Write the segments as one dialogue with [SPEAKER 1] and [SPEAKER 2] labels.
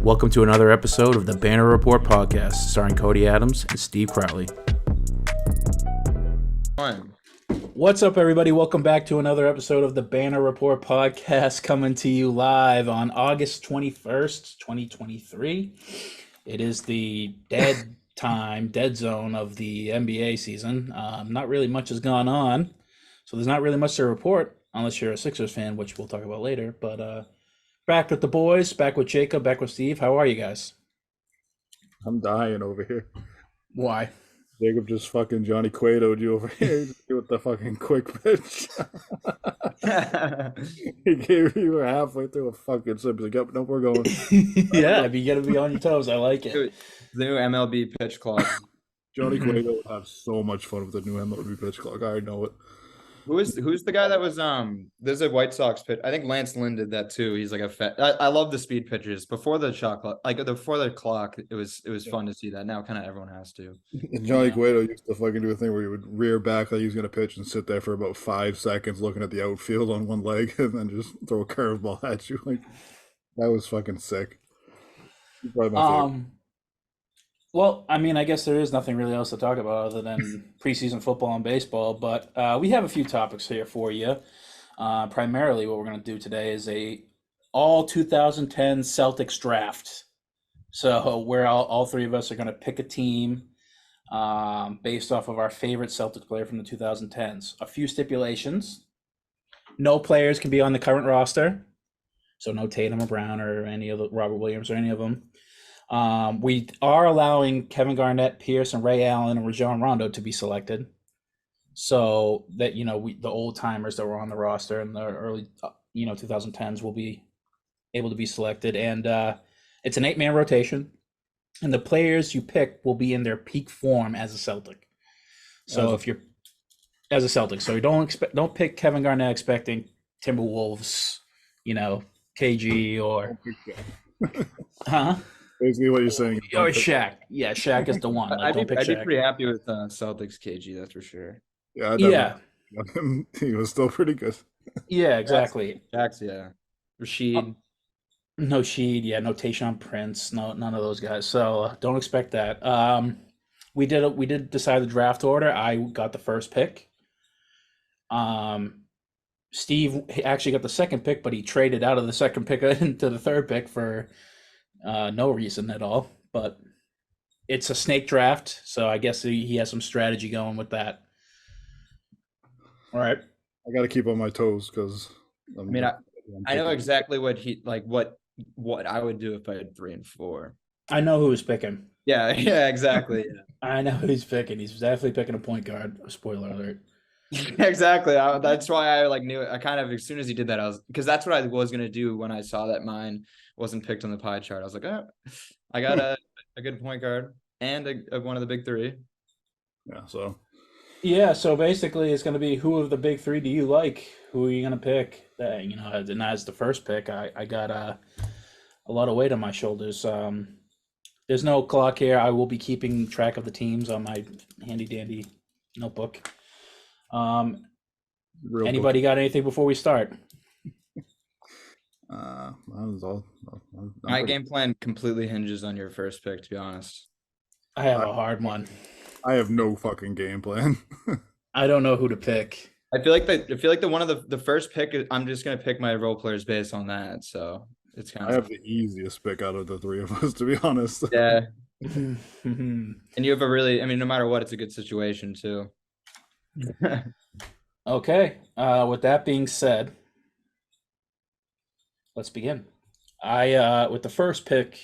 [SPEAKER 1] Welcome to another episode of the Banner Report podcast, starring Cody Adams and Steve Crowley. What's up, everybody? Welcome back to another episode of the Banner Report podcast, coming to you live on August 21st, 2023. It is the dead zone of the NBA season. Not really much has gone on, so there's not really much to report, unless you're a Sixers fan, which we'll talk about later. But back with the boys, back with Jacob, back with Steve. How are you guys?
[SPEAKER 2] I'm dying over here.
[SPEAKER 1] Why?
[SPEAKER 2] Jacob just fucking Johnny Cueto'd you over here with the fucking quick pitch. He gave you halfway through a fucking sip. He's like, yep, nope, we're going.
[SPEAKER 1] Yeah, I mean, you gotta be on your toes. I like it.
[SPEAKER 3] The new MLB pitch clock.
[SPEAKER 2] Johnny Cueto would have so much fun with the new MLB pitch clock. I already know it.
[SPEAKER 3] Who's the guy that was there's a White Sox pitch. I think Lance Lynn did that too. He's like I love the speed pitches before the shot clock. Like before the clock, it was fun to see that. Now kind of everyone has to.
[SPEAKER 2] And Johnny Cueto used to fucking do a thing where he would rear back like he was gonna pitch and sit there for about 5 seconds looking at the outfield on one leg and then just throw a curveball at you. Like that was fucking sick. Probably my favorite.
[SPEAKER 1] Well, I mean, I guess there is nothing really else to talk about other than preseason football and baseball, but we have a few topics here for you. Primarily what we're going to do today is a all 2010 Celtics draft. So where all three of us are going to pick a team based off of our favorite Celtics player from the 2010s. A few stipulations. No players can be on the current roster. So no Tatum or Brown or any of the Robert Williams or any of them. We are allowing Kevin Garnett, Pierce, and Ray Allen and Rajon Rondo to be selected, so that the old timers that were on the roster in the early 2010s will be able to be selected. And it's an 8-man rotation, and the players you pick will be in their peak form as a Celtic. So if you're as a Celtic, so don't pick Kevin Garnett expecting Timberwolves, KG or
[SPEAKER 2] Basically what you're saying.
[SPEAKER 1] Or Shaq. Yeah, Shaq is the one.
[SPEAKER 3] I'd be pretty happy with Celtics KG, that's for sure.
[SPEAKER 2] Yeah. He was still pretty good.
[SPEAKER 1] Yeah, exactly.
[SPEAKER 3] Shaq's, yeah. Rashid.
[SPEAKER 1] No Sheed, yeah, no Tayshaun Prince, none of those guys. So don't expect that. We did decide the draft order. I got the first pick. Steve actually got the second pick, but he traded out of the second pick into the third pick for no reason at all, but it's a snake draft, so I guess he has some strategy going with that. All right.
[SPEAKER 2] I got to keep on my toes because
[SPEAKER 3] I know exactly what he what I would do if I had 3 and 4.
[SPEAKER 1] I know who he's picking.
[SPEAKER 3] Yeah, exactly. Yeah.
[SPEAKER 1] I know who he's picking. He's definitely picking a point guard. Spoiler alert.
[SPEAKER 3] Exactly. That's why I knew it. I kind of, as soon as he did that, because that's what I was gonna do when I saw that mine wasn't picked on the pie chart. I was like, oh, I got a good point guard and one of the big 3.
[SPEAKER 1] Yeah. So basically, it's gonna be, who of the big 3 do you like? Who are you gonna pick? And as the first pick, I got a lot of weight on my shoulders. There's no clock here. I will be keeping track of the teams on my handy dandy notebook. Anybody got anything before we start?
[SPEAKER 3] My game plan completely hinges on your first pick, to be honest.
[SPEAKER 1] I have a hard one.
[SPEAKER 2] I have no fucking game plan.
[SPEAKER 1] I don't know who to pick.
[SPEAKER 3] I feel like the one of the first pick, I'm just gonna pick my role players based on that. So it's kind of.
[SPEAKER 2] I have the easiest pick out of the 3 of us, to be honest.
[SPEAKER 3] Yeah. And you have no matter what, it's a good situation too.
[SPEAKER 1] Okay. With that being said, let's begin. With the first pick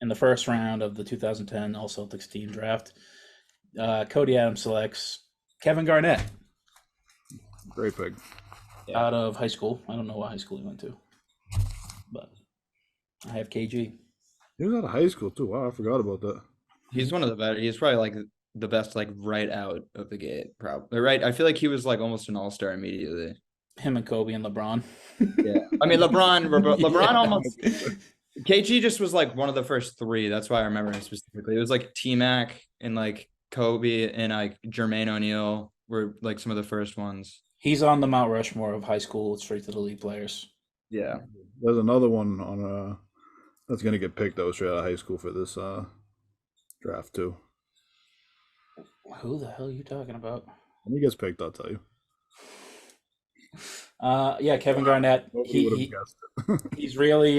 [SPEAKER 1] in the first round of the 2010 All Celtics team draft, Cody Adams selects Kevin Garnett.
[SPEAKER 2] Great pick.
[SPEAKER 1] Out of high school. I don't know what high school he went to, but I have KG.
[SPEAKER 2] He was out of high school too. Wow, I forgot about that.
[SPEAKER 3] He's one of the better. He's probably the best, right out of the gate. Probably right. I feel like he was almost an all-star immediately.
[SPEAKER 1] Him and Kobe and LeBron.
[SPEAKER 3] Yeah, I mean LeBron almost. KG just was one of the first 3. That's why I remember him specifically. It was T-Mac and Kobe and Jermaine O'Neal were some of the first ones.
[SPEAKER 1] He's on the Mount Rushmore of high school straight to the league players.
[SPEAKER 3] Yeah.
[SPEAKER 2] There's another one on That's gonna get picked though straight out of high school for this draft too.
[SPEAKER 1] Who the hell are you talking about?
[SPEAKER 2] When he gets picked, I'll tell you.
[SPEAKER 1] Yeah, Kevin Garnett.
[SPEAKER 2] Nobody would have guessed it.
[SPEAKER 1] He's really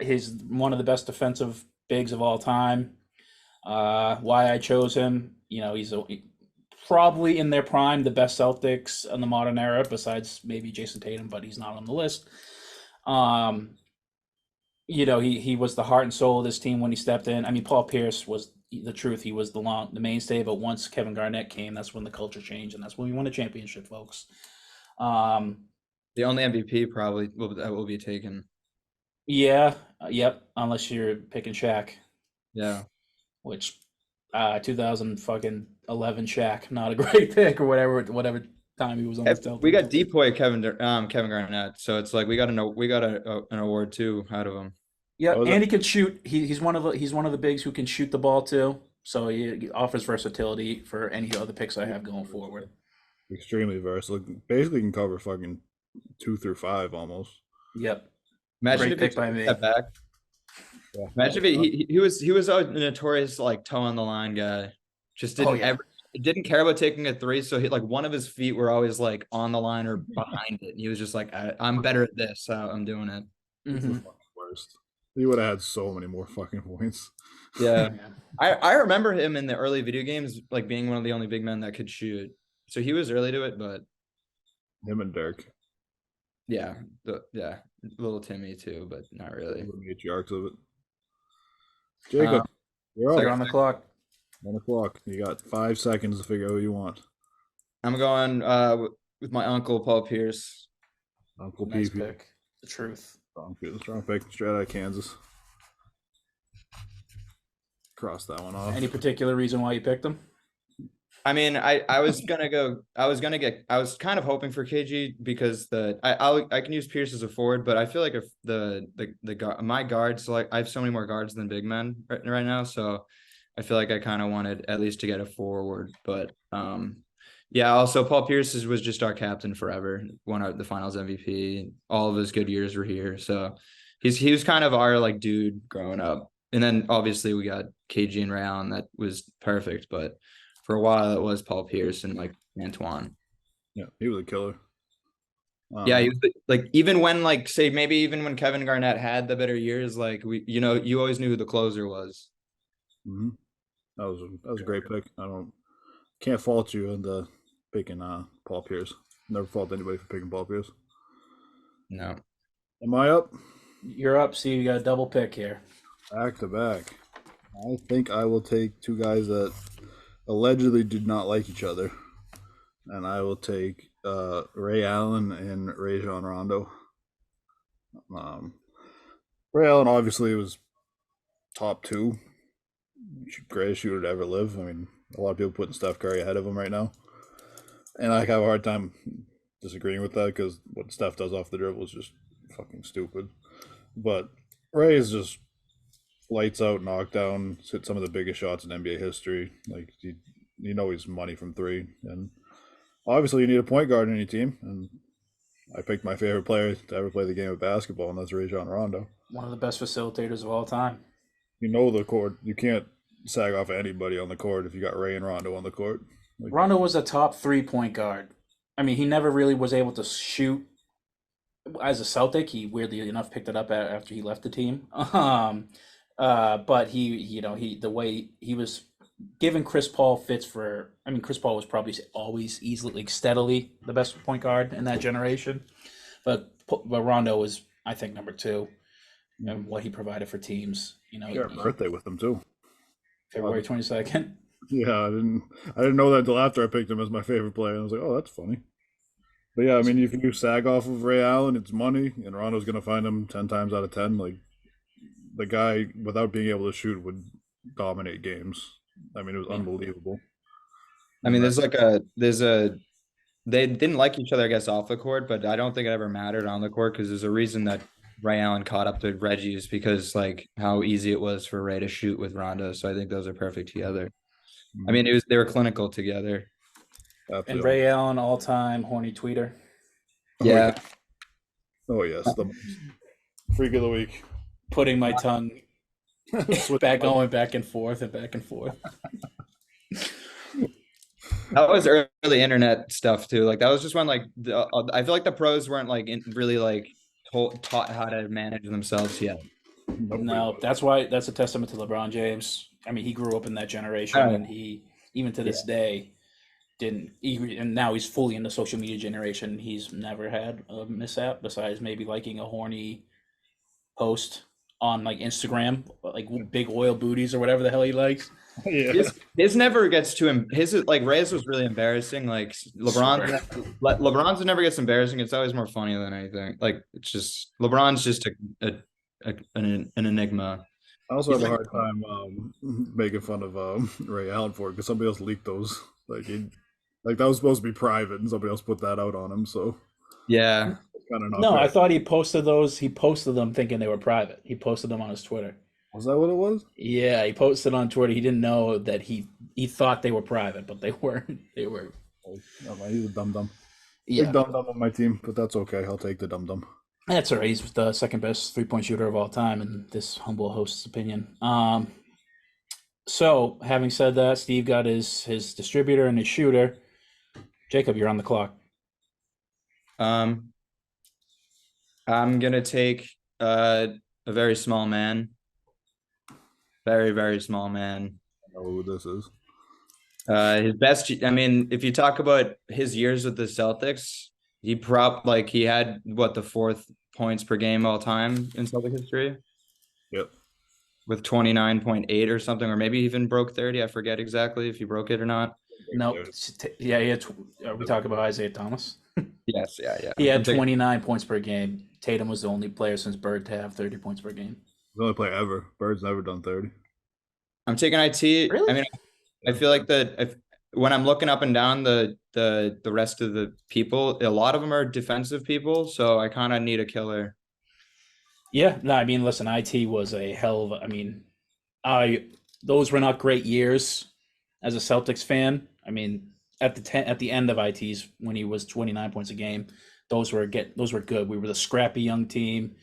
[SPEAKER 1] he's one of the best defensive bigs of all time. Why I chose him, he's probably in their prime, the best Celtics in the modern era, besides maybe Jason Tatum, but he's not on the list. He was the heart and soul of this team when he stepped in. I mean, Paul Pierce was the truth. He was the mainstay, but once Kevin Garnett came, that's when the culture changed, and that's when we won a championship, folks.
[SPEAKER 3] The only MVP probably will be taken.
[SPEAKER 1] Yeah, yep. Unless you're picking Shaq,
[SPEAKER 3] Yeah.
[SPEAKER 1] which 2011 Shaq, not a great pick or whatever time he was on the Celtics.
[SPEAKER 3] We got Depoy Kevin Garnett, so it's like we got an award too out of him.
[SPEAKER 1] Yeah, and he can shoot. He's one of the bigs who can shoot the ball too. So he offers versatility for any other picks I have going forward.
[SPEAKER 2] Extremely versatile. Basically, can cover fucking 2 through 5 almost.
[SPEAKER 1] Yep.
[SPEAKER 3] Imagine
[SPEAKER 1] Great
[SPEAKER 3] if
[SPEAKER 1] pick by me.
[SPEAKER 3] Step back.
[SPEAKER 2] Yeah.
[SPEAKER 3] Imagine if he was a notorious like toe on the line guy. Just didn't care about taking a three, so one of his feet were always like on the line or behind it. And he was just like, I'm better at this, so I'm doing it.
[SPEAKER 2] It's the fucking worst. He would have had so many more fucking points.
[SPEAKER 3] Yeah. I remember him in the early video games like being one of the only big men that could shoot. So he was early to it, but
[SPEAKER 2] Him and Dirk.
[SPEAKER 3] yeah, little Timmy too, but not really.
[SPEAKER 2] The matriarchs of it. Jacob, you're
[SPEAKER 1] You're
[SPEAKER 2] up.
[SPEAKER 1] on the clock.
[SPEAKER 2] 1 o'clock. You got 5 seconds to figure out who you want.
[SPEAKER 3] I'm going with my uncle Paul Pierce.
[SPEAKER 2] Uncle
[SPEAKER 1] Nice
[SPEAKER 2] Pee.
[SPEAKER 1] pick. The truth.
[SPEAKER 2] Strong pick. Straight out of Kansas. Cross that one off.
[SPEAKER 1] Any particular reason why you picked him?
[SPEAKER 3] I mean, I was kind of hoping for KG because I can use Pierce as a forward, but I feel like if my guards, like I have so many more guards than big men right now, so I feel like I kind of wanted at least to get a forward. But yeah, also Paul Pierce was just our captain forever, won the Finals MVP. All of his good years were here, so he was kind of our like dude growing up. And then obviously we got KG and Ray Allen, that was perfect, but for a while it was Paul Pierce and like Antoine.
[SPEAKER 2] Yeah, he was a killer.
[SPEAKER 3] Yeah, he was like even when even when Kevin Garnett had the better years, like you always knew who the closer was.
[SPEAKER 2] Mm-hmm. That was a great pick. Can't fault you into picking Paul Pierce. Never fault anybody for picking Paul Pierce.
[SPEAKER 3] No.
[SPEAKER 2] Am I up?
[SPEAKER 1] You're up. See, you got a double pick here.
[SPEAKER 2] Back to back. I think I will take 2 guys that allegedly did not like each other, and I will take Ray Allen and Rajon Rondo. Ray Allen obviously was top 2 greatest shooter to ever live. I mean, a lot of people putting Steph Curry ahead of him right now, and I have a hard time disagreeing with that because what Steph does off the dribble is just fucking stupid. But Ray is just lights out, knockdown, hit some of the biggest shots in NBA history. Like he's money from 3, and obviously you need a point guard in your team. And I picked my favorite player to ever play the game of basketball, and that's Rajon Rondo.
[SPEAKER 1] One of the best facilitators of all time.
[SPEAKER 2] You know the court. You can't sag off anybody on the court if you got Ray and Rondo on the court.
[SPEAKER 1] Rondo was a top 3 point guard. I mean, he never really was able to shoot as a Celtic. He weirdly enough picked it up after he left the team. But the way he was giving Chris Paul fits for. I mean, Chris Paul was probably always easily, steadily the best point guard in that generation. But Rondo was, I think, number 2, and what he provided for teams.
[SPEAKER 2] Your birthday with him too.
[SPEAKER 1] February 22nd.
[SPEAKER 2] Yeah, I didn't know that until after I picked him as my favorite player. I was like, oh, that's funny. But yeah, I mean, if you sag off of Ray Allen, it's money, and Rondo's gonna find him 10 times out of 10. Like the guy, without being able to shoot, would dominate games. I mean, it was unbelievable.
[SPEAKER 3] I mean, they didn't like each other, I guess, off the court, but I don't think it ever mattered on the court because there's a reason that Ray Allen caught up to Reggie's because like how easy it was for Ray to shoot with Rondo. So I think those are perfect together. I mean, they were clinical together.
[SPEAKER 2] Absolutely.
[SPEAKER 1] And Ray Allen, all-time horny tweeter.
[SPEAKER 3] Yeah.
[SPEAKER 2] Oh yes, the freak of the week.
[SPEAKER 1] Putting my tongue
[SPEAKER 2] Switch
[SPEAKER 1] Going back and forth and back and forth.
[SPEAKER 3] That was early internet stuff too. Like that was just when like I feel like the pros weren't like really like taught how to manage themselves yet.
[SPEAKER 2] nobody
[SPEAKER 1] No,
[SPEAKER 2] was.
[SPEAKER 1] that's a testament to LeBron James. I mean, he grew up in that
[SPEAKER 3] I
[SPEAKER 1] generation,
[SPEAKER 3] don't
[SPEAKER 1] and
[SPEAKER 3] know.
[SPEAKER 1] he even to
[SPEAKER 3] Yeah.
[SPEAKER 1] this day didn't. And now he's fully in the social media generation. He's never had a mishap besides maybe liking a horny post on like Instagram, like big oil booties or whatever the hell he likes.
[SPEAKER 2] Yeah.
[SPEAKER 3] His never gets to him. His like Reyes was really embarrassing. Like
[SPEAKER 1] Super.
[SPEAKER 3] LeBron's never gets embarrassing. It's always more funny than anything. Like it's just LeBron's just an enigma.
[SPEAKER 2] I also
[SPEAKER 3] He's
[SPEAKER 2] have a
[SPEAKER 3] like,
[SPEAKER 2] hard time making fun of Ray Allen for it because somebody else leaked those. Like that was supposed to be private, and somebody else put that out on him. So
[SPEAKER 3] yeah,
[SPEAKER 2] it's kind of not
[SPEAKER 1] No, I
[SPEAKER 2] fair.
[SPEAKER 1] thought he posted those. He posted them thinking they were private. He posted them on his Twitter.
[SPEAKER 2] Was that what it was?
[SPEAKER 1] Yeah, he posted on Twitter. He didn't know that he thought they were private, but they weren't. They were.
[SPEAKER 2] Oh, he's a dum dum. Big
[SPEAKER 1] Yeah,
[SPEAKER 2] dum dum on my team, but that's okay. I'll take the dum dum.
[SPEAKER 1] that's all right. He's the second best 3-point shooter of all time, in this humble host's opinion. So having said that, Steve got his distributor and his shooter. Jacob, you're on the clock.
[SPEAKER 3] um, I'm gonna take a very small man, very very small man.
[SPEAKER 2] I know who this is.
[SPEAKER 3] His best. I mean, if you talk about his years with the Celtics, he had what the fourth points per game all time in Celtic history
[SPEAKER 2] Yep.
[SPEAKER 3] with 29.8 or something, or maybe even broke 30. I forget exactly if he broke it or not.
[SPEAKER 1] No, yeah, he had. Are we talking about Isaiah Thomas?
[SPEAKER 3] Yes, yeah.
[SPEAKER 1] He
[SPEAKER 3] I'm
[SPEAKER 1] had
[SPEAKER 3] taking,
[SPEAKER 1] 29 points per game. Tatum was the only player since Bird to have 30 points per game.
[SPEAKER 2] The only player ever. Bird's never done 30.
[SPEAKER 3] I'm taking IT. I
[SPEAKER 1] Really?
[SPEAKER 3] mean, I feel like when I'm looking up and down the rest of the people, a lot of them are defensive people, so I kind of need a killer.
[SPEAKER 1] Yeah, no, I mean, listen, IT was a hell of a, I mean, I those were not great years as a Celtics fan. I mean, at the end of IT's when he was 29 points a game, those were good. We were the scrappy young team.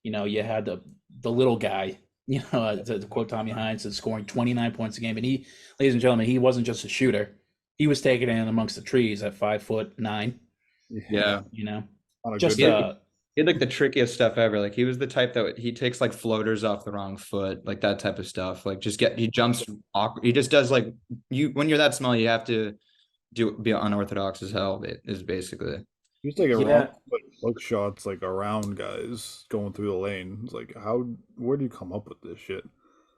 [SPEAKER 1] You know, you had the little guy, to quote Tommy Hines, is scoring 29 points a game. And he, ladies and gentlemen, he wasn't just a shooter. He was taking it in amongst the trees at 5'9",
[SPEAKER 3] Yeah.
[SPEAKER 2] On a
[SPEAKER 1] just
[SPEAKER 2] good
[SPEAKER 3] He had like the trickiest stuff ever. Like he was the type that he takes like floaters off the wrong foot, like that type of stuff. Like he jumps awkward. He just does like when you're that small, you have to be unorthodox as hell. It is basically.
[SPEAKER 2] he's taking wrong
[SPEAKER 1] yeah,
[SPEAKER 2] hook shots like around guys going through the lane. It's like where do you come up with this shit?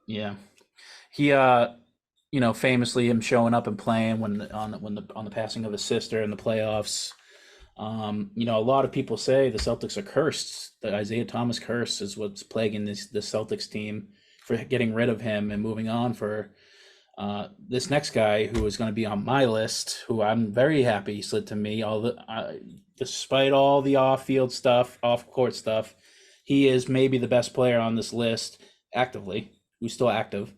[SPEAKER 1] yeah. He famously him showing up and playing on the passing of his sister in the playoffs. A lot of people say the Celtics are cursed. The Isaiah Thomas curse is what's plaguing the Celtics team for getting rid of him and moving on for this next guy who is going to be on my list, who I'm very happy slid to me. Despite all the off-field stuff, off-court stuff, he is maybe the best player on this list actively, who's still active.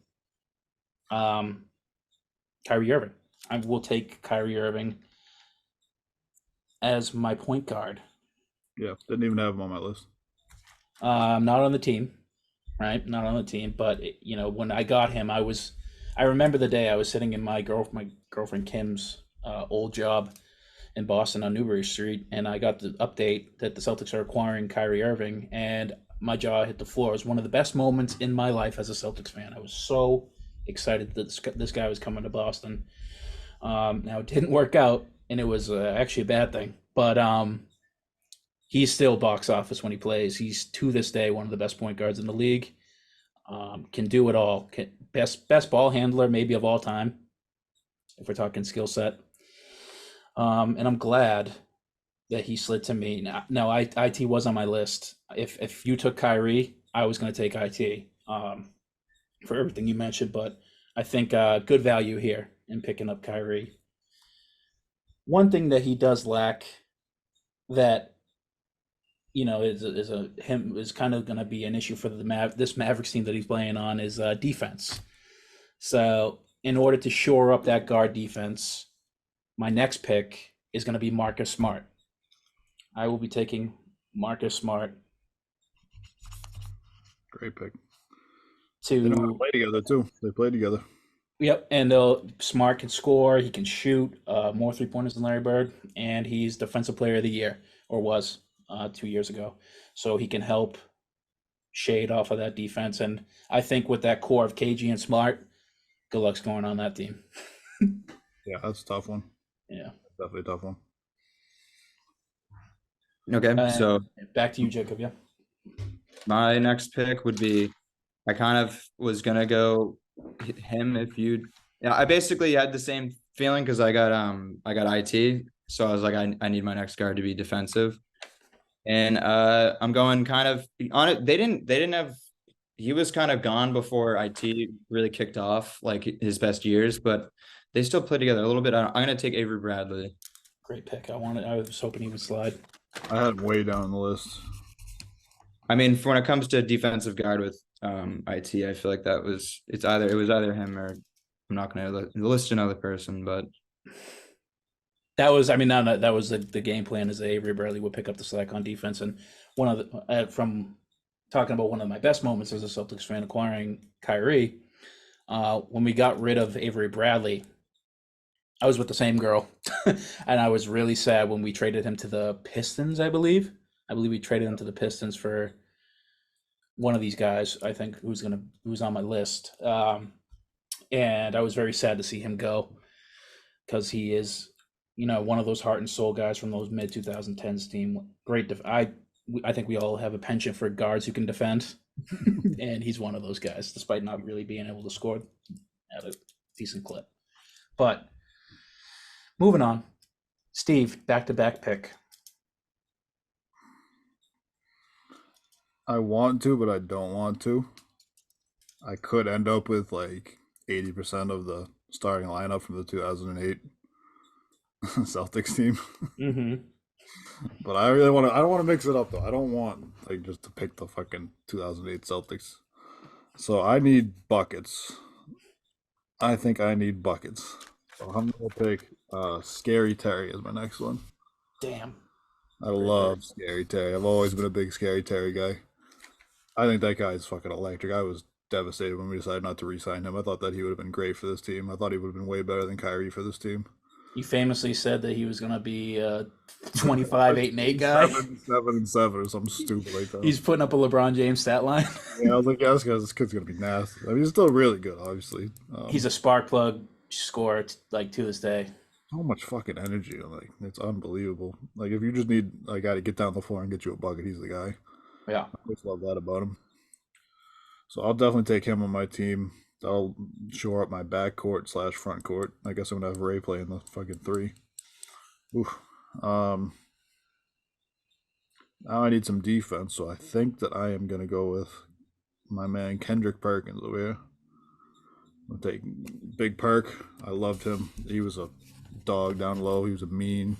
[SPEAKER 1] Kyrie Irving. I will take Kyrie Irving as my point guard.
[SPEAKER 2] Yeah, didn't even have him on my list.
[SPEAKER 1] Not on the team, right? Not on the team, but when I got him, I remember the day I was sitting in my girlfriend Kim's old job in Boston on Newbury Street, and I got the update that the Celtics are acquiring Kyrie Irving, and my jaw hit the floor. It was one of the best moments in my life as a Celtics fan. I was so excited that this guy was coming to Boston. Now it didn't work out, and it was actually a bad thing. But he's still box office when he plays. He's to this day one of the best point guards in the league. Can do it all. Best ball handler maybe of all time, if we're talking skill set. And I'm glad that he slid to me. Now, IT was on my list. If you took Kyrie, I was going to take IT for everything you mentioned. But I think good value here in picking up Kyrie. One thing that he does lack that is kind of going to be an issue for this Mavericks team that he's playing on is defense. So in order to shore up that guard defense, my next pick is going to be Marcus Smart. I will be taking Marcus Smart.
[SPEAKER 2] Great pick. They know how to
[SPEAKER 1] to.
[SPEAKER 2] play together too. They play together.
[SPEAKER 1] Yep, and Smart can score. He can shoot more 3 pointers than Larry Bird, and he's Defensive Player of the Year, or was 2 years ago. So he can help shade off of that defense. And I think with that core of KG and Smart, good luck's going on that team.
[SPEAKER 2] Yeah, that's a tough one.
[SPEAKER 1] Yeah.
[SPEAKER 2] Definitely a tough one.
[SPEAKER 3] Okay, so
[SPEAKER 1] Back to you, Jacob. Yeah.
[SPEAKER 3] my next pick would be, I kind of was gonna go him if you. Yeah, I basically had the same feeling because I got IT, so I was like, I need my next guard to be defensive, and I'm going kind of on it. They didn't have. He was kind of gone before IT really kicked off like his best years, but they still play together a little bit. I'm gonna take Avery Bradley.
[SPEAKER 1] Great pick. I was hoping he would slide.
[SPEAKER 2] I had him way down the list.
[SPEAKER 3] I mean, for when it comes to defensive guard with IT, I feel like it was either him or I'm not going to list another person, but
[SPEAKER 1] That was, I mean, now that was the game plan is that Avery Bradley would pick up the slack on defense. And one of the, from talking about one of my best moments as a Celtics fan acquiring Kyrie, when we got rid of Avery Bradley, I was with the same girl, and I was really sad when we traded him to the Pistons. I believe we traded him to the Pistons for one of these guys. I think who's on my list, and I was very sad to see him go because he is, one of those heart and soul guys from those mid 2010s team. Great. I think we all have a penchant for guards who can defend, and he's one of those guys, despite not really being able to score at a decent clip. But moving on, Steve, back-to-back pick.
[SPEAKER 2] I want to, but I don't want to. I could end up with like 80% of the starting lineup from the 2008 Celtics team.
[SPEAKER 1] Mm-hmm.
[SPEAKER 2] But I don't want to mix it up though. I don't want like just to pick the fucking 2008 Celtics. So I need buckets. I think I need buckets. So I'm gonna pick Scary Terry as my next one.
[SPEAKER 1] Damn.
[SPEAKER 2] I love Scary Terry. I've always been a big Scary Terry guy. I think that guy is fucking electric. I was devastated when we decided not to re-sign him. I thought that he would have been great for this team. I thought he would have been way better than Kyrie for this team.
[SPEAKER 1] You famously said that he was going to be a 25, 8, and 8 guy.
[SPEAKER 2] 7-7 or something stupid like that.
[SPEAKER 1] He's putting up a LeBron James stat line.
[SPEAKER 2] Yeah, I was like, yeah, this kid's going to be nasty. I mean, he's still really good, obviously.
[SPEAKER 1] He's a spark plug scorer, like, to this day.
[SPEAKER 2] So much fucking energy. Like, it's unbelievable. Like, if you just need a guy to get down the floor and get you a bucket, he's the guy.
[SPEAKER 1] Yeah.
[SPEAKER 2] I just love that about him. So I'll definitely take him on my team. That'll shore up my backcourt / front court. I guess I'm gonna have Ray playing the fucking 3. Oof. Now I need some defense, so I think that I am gonna go with my man Kendrick Perkins over here. I'll take Big Perk. I loved him. He was a dog down low. He was a mean.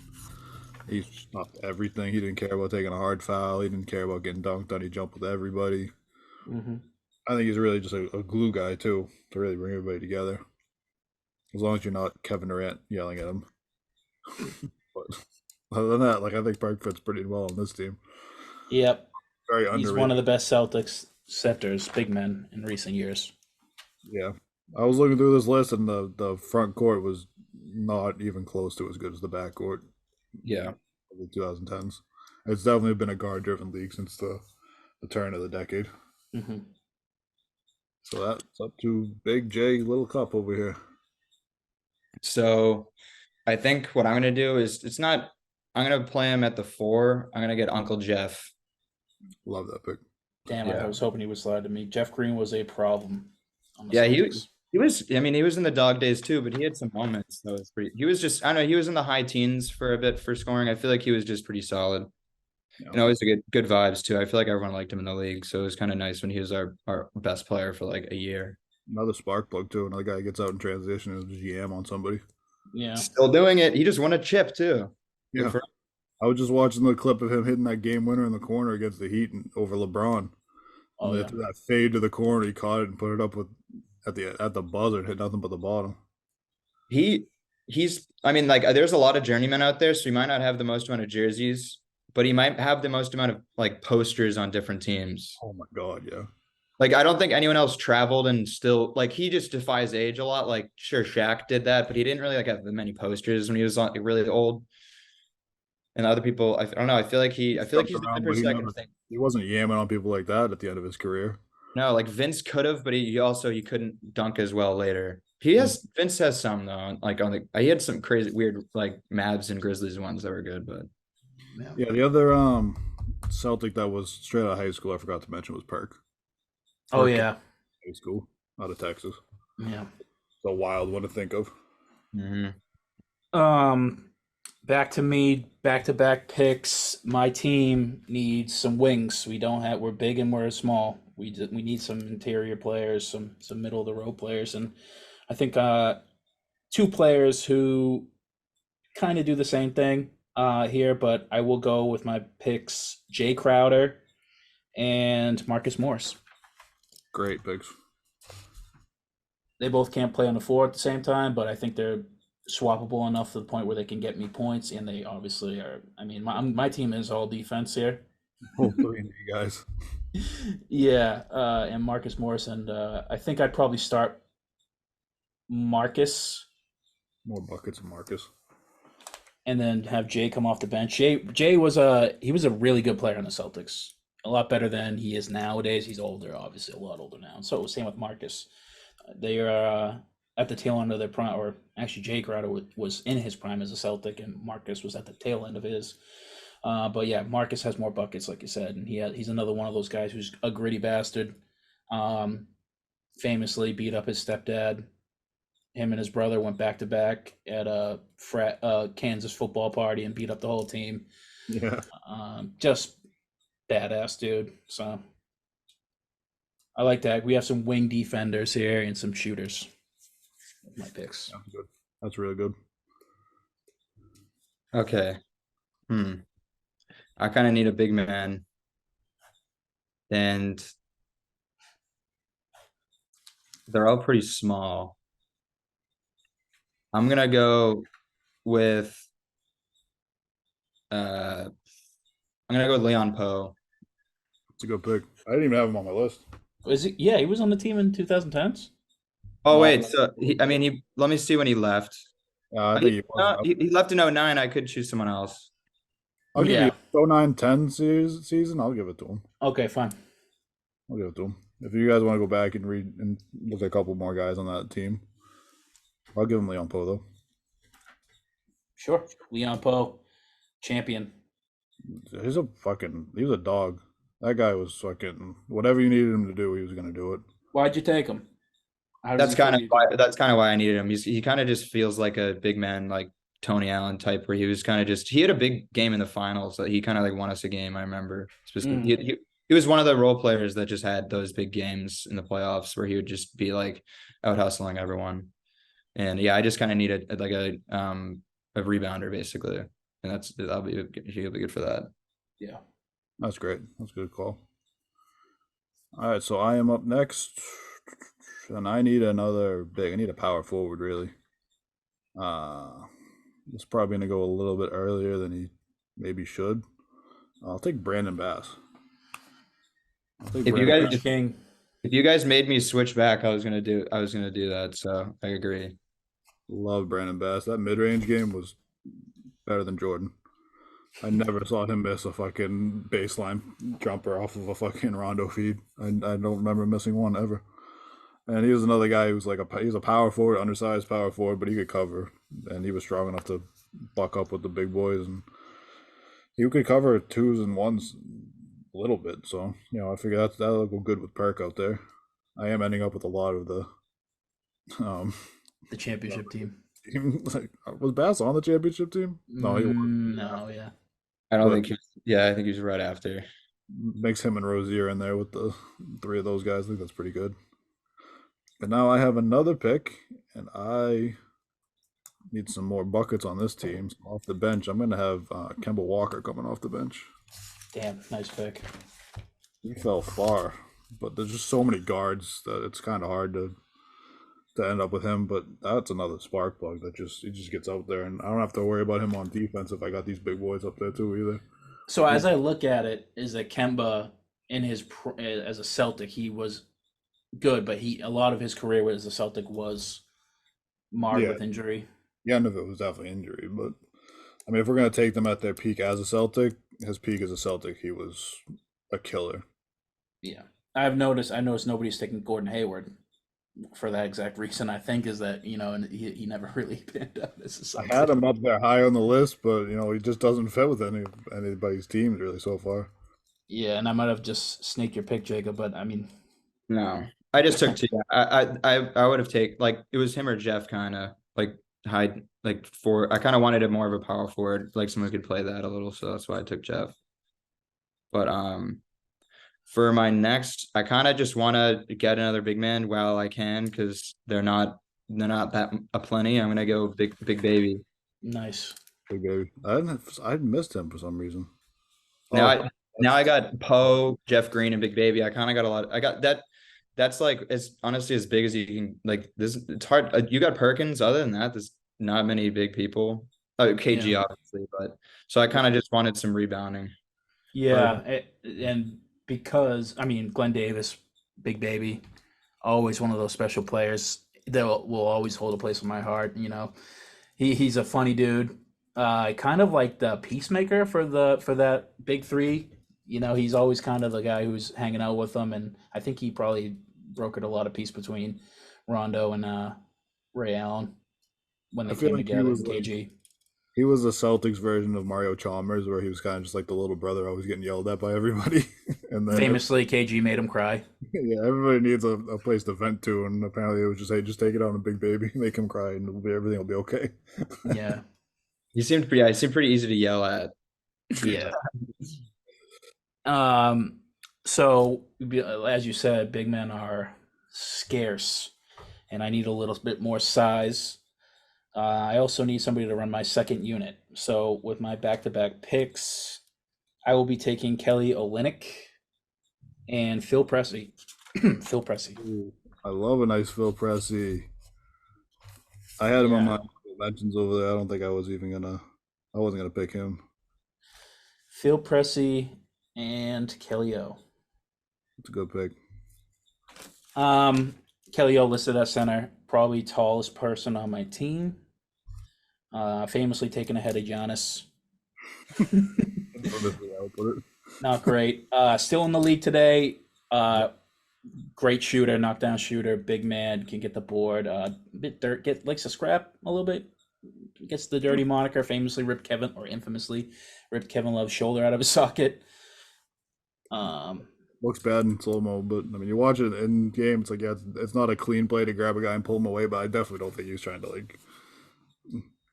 [SPEAKER 2] He stopped everything. He didn't care about taking a hard foul. He didn't care about getting dunked on. He jumped with everybody.
[SPEAKER 1] Mm-hmm.
[SPEAKER 2] I think he's really just a glue guy too, to really bring everybody together. As long as you're not Kevin Durant yelling at him. But other than that, like I think Perk fits pretty well on this team.
[SPEAKER 1] Yep.
[SPEAKER 2] Very
[SPEAKER 1] He's
[SPEAKER 2] underrated.
[SPEAKER 1] one of the best Celtics setters, big men, in recent years.
[SPEAKER 2] Yeah. I was looking through this list and the front court was not even close to as good as the back court.
[SPEAKER 3] Yeah.
[SPEAKER 2] Of the 2010s. It's definitely been a guard driven league since the turn of the decade.
[SPEAKER 1] Mm-hmm.
[SPEAKER 2] So that's up to Big J Little Cup over here.
[SPEAKER 3] So I think what I'm going to do is I'm going to play him at the 4. I'm going to get Uncle Jeff.
[SPEAKER 2] Love that pick.
[SPEAKER 1] Damn,
[SPEAKER 3] Yeah.
[SPEAKER 1] I was hoping he would slide to me. Jeff Green was a problem. On the
[SPEAKER 3] Yeah,
[SPEAKER 1] Celtics.
[SPEAKER 3] he was, I mean, he was in the dog days too, but he had some moments that was he was just, I don't know, he was in the high teens for a bit for scoring. I feel like he was just pretty solid.
[SPEAKER 2] Yeah.
[SPEAKER 3] And always a good vibes too. I feel like everyone liked him in the league. So it was kind of nice when he was our best player for like a year.
[SPEAKER 2] Another spark plug too. Another guy gets out in transition and just yam on somebody.
[SPEAKER 1] Yeah.
[SPEAKER 3] Still doing it. He just won a chip too.
[SPEAKER 2] Yeah. I was just watching the clip of him hitting that game winner in the corner against the Heat and over LeBron.
[SPEAKER 1] Oh,
[SPEAKER 2] And
[SPEAKER 1] yeah.
[SPEAKER 2] that fade to the corner, he caught it and put it up with at the buzzer, hit nothing but the bottom.
[SPEAKER 3] He's I mean, like there's a lot of journeymen out there, so he might not have the most amount of jerseys, but he might have the most amount of like posters on different teams.
[SPEAKER 2] Oh my god, yeah.
[SPEAKER 3] Like, I don't think anyone else traveled and still like he just defies age a lot. Like, sure, Shaq did that, but he didn't really like have many posters when he was like, really old. And other people, I don't know.
[SPEAKER 2] He
[SPEAKER 3] I feel like
[SPEAKER 2] stepped
[SPEAKER 3] he's the
[SPEAKER 2] around, but
[SPEAKER 3] first
[SPEAKER 2] he
[SPEAKER 3] that I can
[SPEAKER 2] never.
[SPEAKER 3] think.
[SPEAKER 2] He wasn't yamming on people like that at the end of his career.
[SPEAKER 3] No, like Vince could have, but he couldn't dunk as well later. Vince has some though. Like on the he had some crazy weird like Mavs and Grizzlies ones that were good, but
[SPEAKER 1] Yeah.
[SPEAKER 2] Yeah, the other Celtic that was straight out of high school I forgot to mention was Perk.
[SPEAKER 1] Oh
[SPEAKER 2] Perk
[SPEAKER 1] yeah.
[SPEAKER 2] high school out of Texas.
[SPEAKER 1] Yeah.
[SPEAKER 2] It's a wild one to think of.
[SPEAKER 3] mhm.
[SPEAKER 1] Um, back to me, back-to-back picks. My team needs some wings. We don't have. We're big and we're small. We need some interior players, some middle of the road players, and I think two players who kind of do the same thing here. But I will go with my picks: Jay Crowder and Marcus Morris.
[SPEAKER 2] Great picks.
[SPEAKER 1] They both can't play on the floor at the same time, but I think they're swappable enough to the point where they can get me points, and they obviously are. I mean, my team is all defense here.
[SPEAKER 2] All three of you guys.
[SPEAKER 1] Yeah, and Marcus Morris, and I think I'd probably start Marcus,
[SPEAKER 2] More buckets and Marcus.
[SPEAKER 1] and then have Jay come off the bench. Jay was he was a really good player on the Celtics, a lot better than he is nowadays. He's older, obviously, a lot older now. So same with Marcus. They are at the tail end of their prime, or actually, Jay Crowder was in his prime as a Celtic, and Marcus was at the tail end of his. But yeah, Marcus has more buckets, like you said, and he's another one of those guys who's a gritty bastard. Famously beat up his stepdad. Him and his brother went back to back at a Kansas football party and beat up the whole team.
[SPEAKER 2] Yeah.
[SPEAKER 1] Just badass dude. So I like that. We have some wing defenders here and some shooters. My picks.
[SPEAKER 2] That's good. That's really good.
[SPEAKER 3] Okay. I kind of need a big man, and they're all pretty small. I'm gonna go with I'm gonna go with Leon Poe.
[SPEAKER 2] It's a good pick. I didn't even have him on my list.
[SPEAKER 1] Is he? Yeah, he was on the team in 2010s.
[SPEAKER 3] Oh
[SPEAKER 2] No,
[SPEAKER 3] wait, so he let me see when he left.
[SPEAKER 2] I think he was.
[SPEAKER 3] He left in 09. I could choose someone else.
[SPEAKER 2] I'll give
[SPEAKER 1] Yeah.
[SPEAKER 2] you 09-10 season. I'll give it to him.
[SPEAKER 1] Okay, fine.
[SPEAKER 2] I'll give it to him. If you guys want to go back and read and look at a couple more guys on that team, I'll give him Leon Poe though.
[SPEAKER 1] Sure. Leon Poe, champion.
[SPEAKER 2] He was a dog. That guy was fucking whatever you needed him to do, he was gonna do it.
[SPEAKER 1] Why'd you take him? How does he fit you?
[SPEAKER 3] That's kind of why I needed him. He kind of just feels like a big man, like Tony Allen type, where he was kind of just he had a big game in the finals that he kind of like won us a game. I remember specifically. He was one of the role players that just had those big games in the playoffs where he would just be like out hustling everyone. And yeah, I just kind of needed like a rebounder basically, and he'll be good for that.
[SPEAKER 1] Yeah.
[SPEAKER 2] That's great. That's a good call. All right, so I am up next, and I need another big. I need a power forward, really. It's probably gonna go a little bit earlier than he maybe should. I'll take Brandon Bass.
[SPEAKER 1] King.
[SPEAKER 3] If you guys made me switch back, I was gonna do that. So I agree.
[SPEAKER 2] Love Brandon Bass. That mid-range game was better than Jordan. I never saw him miss a fucking baseline jumper off of a fucking Rondo feed. I don't remember missing one ever. And he was another guy who was like he was a power forward, undersized power forward, but he could cover, and he was strong enough to buck up with the big boys, and he could cover twos and ones a little bit. So I figure that'll go good with Perk out there. I am ending up with a lot of the
[SPEAKER 1] the championship team.
[SPEAKER 2] Like, was Bass on the championship team? No, he wasn't.
[SPEAKER 1] No, yeah.
[SPEAKER 3] I don't think I think he was right after.
[SPEAKER 2] Makes him and Rozier in there with the three of those guys. I think that's pretty good. But now I have another pick, and I need some more buckets on this team. So off the bench, I'm going to have Kemba Walker coming off the bench.
[SPEAKER 1] Damn, nice pick.
[SPEAKER 2] He fell far, but there's just so many guards that it's kind of hard to end up with him. But that's another spark plug that he just gets out there, and I don't have to worry about him on defense if I got these big boys up there too either.
[SPEAKER 1] So as I look at it, is that Kemba in his as a Celtic, he was good, but a lot of his career as a Celtic was marred
[SPEAKER 2] Yeah,
[SPEAKER 1] with injury.
[SPEAKER 2] the end of it was definitely injury, but I mean, if we're gonna take them at their peak as a Celtic, his peak as a Celtic, he was a killer.
[SPEAKER 1] Yeah, I noticed nobody's taking Gordon Hayward for that exact reason. I think is that and he never really panned out as a
[SPEAKER 2] I had
[SPEAKER 1] Celtic.
[SPEAKER 2] him up there high on the list, but he just doesn't fit with anybody's teams really so far.
[SPEAKER 1] Yeah, and I might have just snaked your pick, Jacob, but I mean,
[SPEAKER 3] No, I just took two. I would have taken like it was him or Jeff kind of like high like four. I kind of wanted it more of a power forward, like someone could play that a little, so that's why I took Jeff. But for my next, I kind of just want to get another big man while I can because they're not that aplenty. I'm gonna go big baby.
[SPEAKER 1] nice.
[SPEAKER 2] Big baby. I missed him for some reason.
[SPEAKER 3] Now
[SPEAKER 2] Oh,
[SPEAKER 3] I got Poe, Jeff Green, and Big Baby. I kind of got a lot. I got that. That's like as honestly as big as you can. Like this, it's hard. You got Perkins. Other than that, there's not many big people. Oh,
[SPEAKER 1] Yeah,
[SPEAKER 3] KG obviously, but so I kind of just wanted some rebounding.
[SPEAKER 1] yeah, and because I mean, Glenn Davis, Big Baby, always one of those special players that will always hold a place in my heart. He's a funny dude. Kind of like the peacemaker for that big three. He's always kind of the guy who's hanging out with them, and I think he probably brokered a lot of peace between Rondo and Ray Allen when
[SPEAKER 2] I
[SPEAKER 1] they
[SPEAKER 2] feel
[SPEAKER 1] came
[SPEAKER 2] like
[SPEAKER 1] together in KG.
[SPEAKER 2] he was the Celtics version of Mario Chalmers, where he was kind of just like the little brother, always getting yelled at by everybody, and then
[SPEAKER 1] Famously, KG made him cry.
[SPEAKER 2] yeah, everybody needs a place to vent to, and apparently it was just, hey, just take it on a big baby, make him cry, and everything will be okay.
[SPEAKER 1] Yeah,
[SPEAKER 3] He seemed pretty easy to yell at.
[SPEAKER 1] yeah. Um, so as you said, big men are scarce, and I need a little bit more size. I also need somebody to run my second unit. So with my back-to-back picks, I will be taking Kelly Olynyk and Phil Pressey. Phil Pressey.
[SPEAKER 2] Ooh, I love a nice Phil Pressey. I had him on
[SPEAKER 1] Yeah.
[SPEAKER 2] my mentions over there. I don't think I wasn't gonna pick him.
[SPEAKER 1] Phil Pressey and Kelly O.
[SPEAKER 2] It's a good pick.
[SPEAKER 1] Kelly O listed at center, probably tallest person on my team. Famously taken ahead of Giannis. Not great. Still in the league today. Great shooter, knockdown shooter, big man, can get the board. Bit dirt, likes to scrap a little bit. Gets the dirty moniker. Famously ripped Kevin, or infamously ripped Kevin Love's shoulder out of his socket.
[SPEAKER 2] Looks bad in slow mo, but I mean, you watch it in game. It's like, yeah, it's not a clean play to grab a guy and pull him away, but I definitely don't think he was trying to like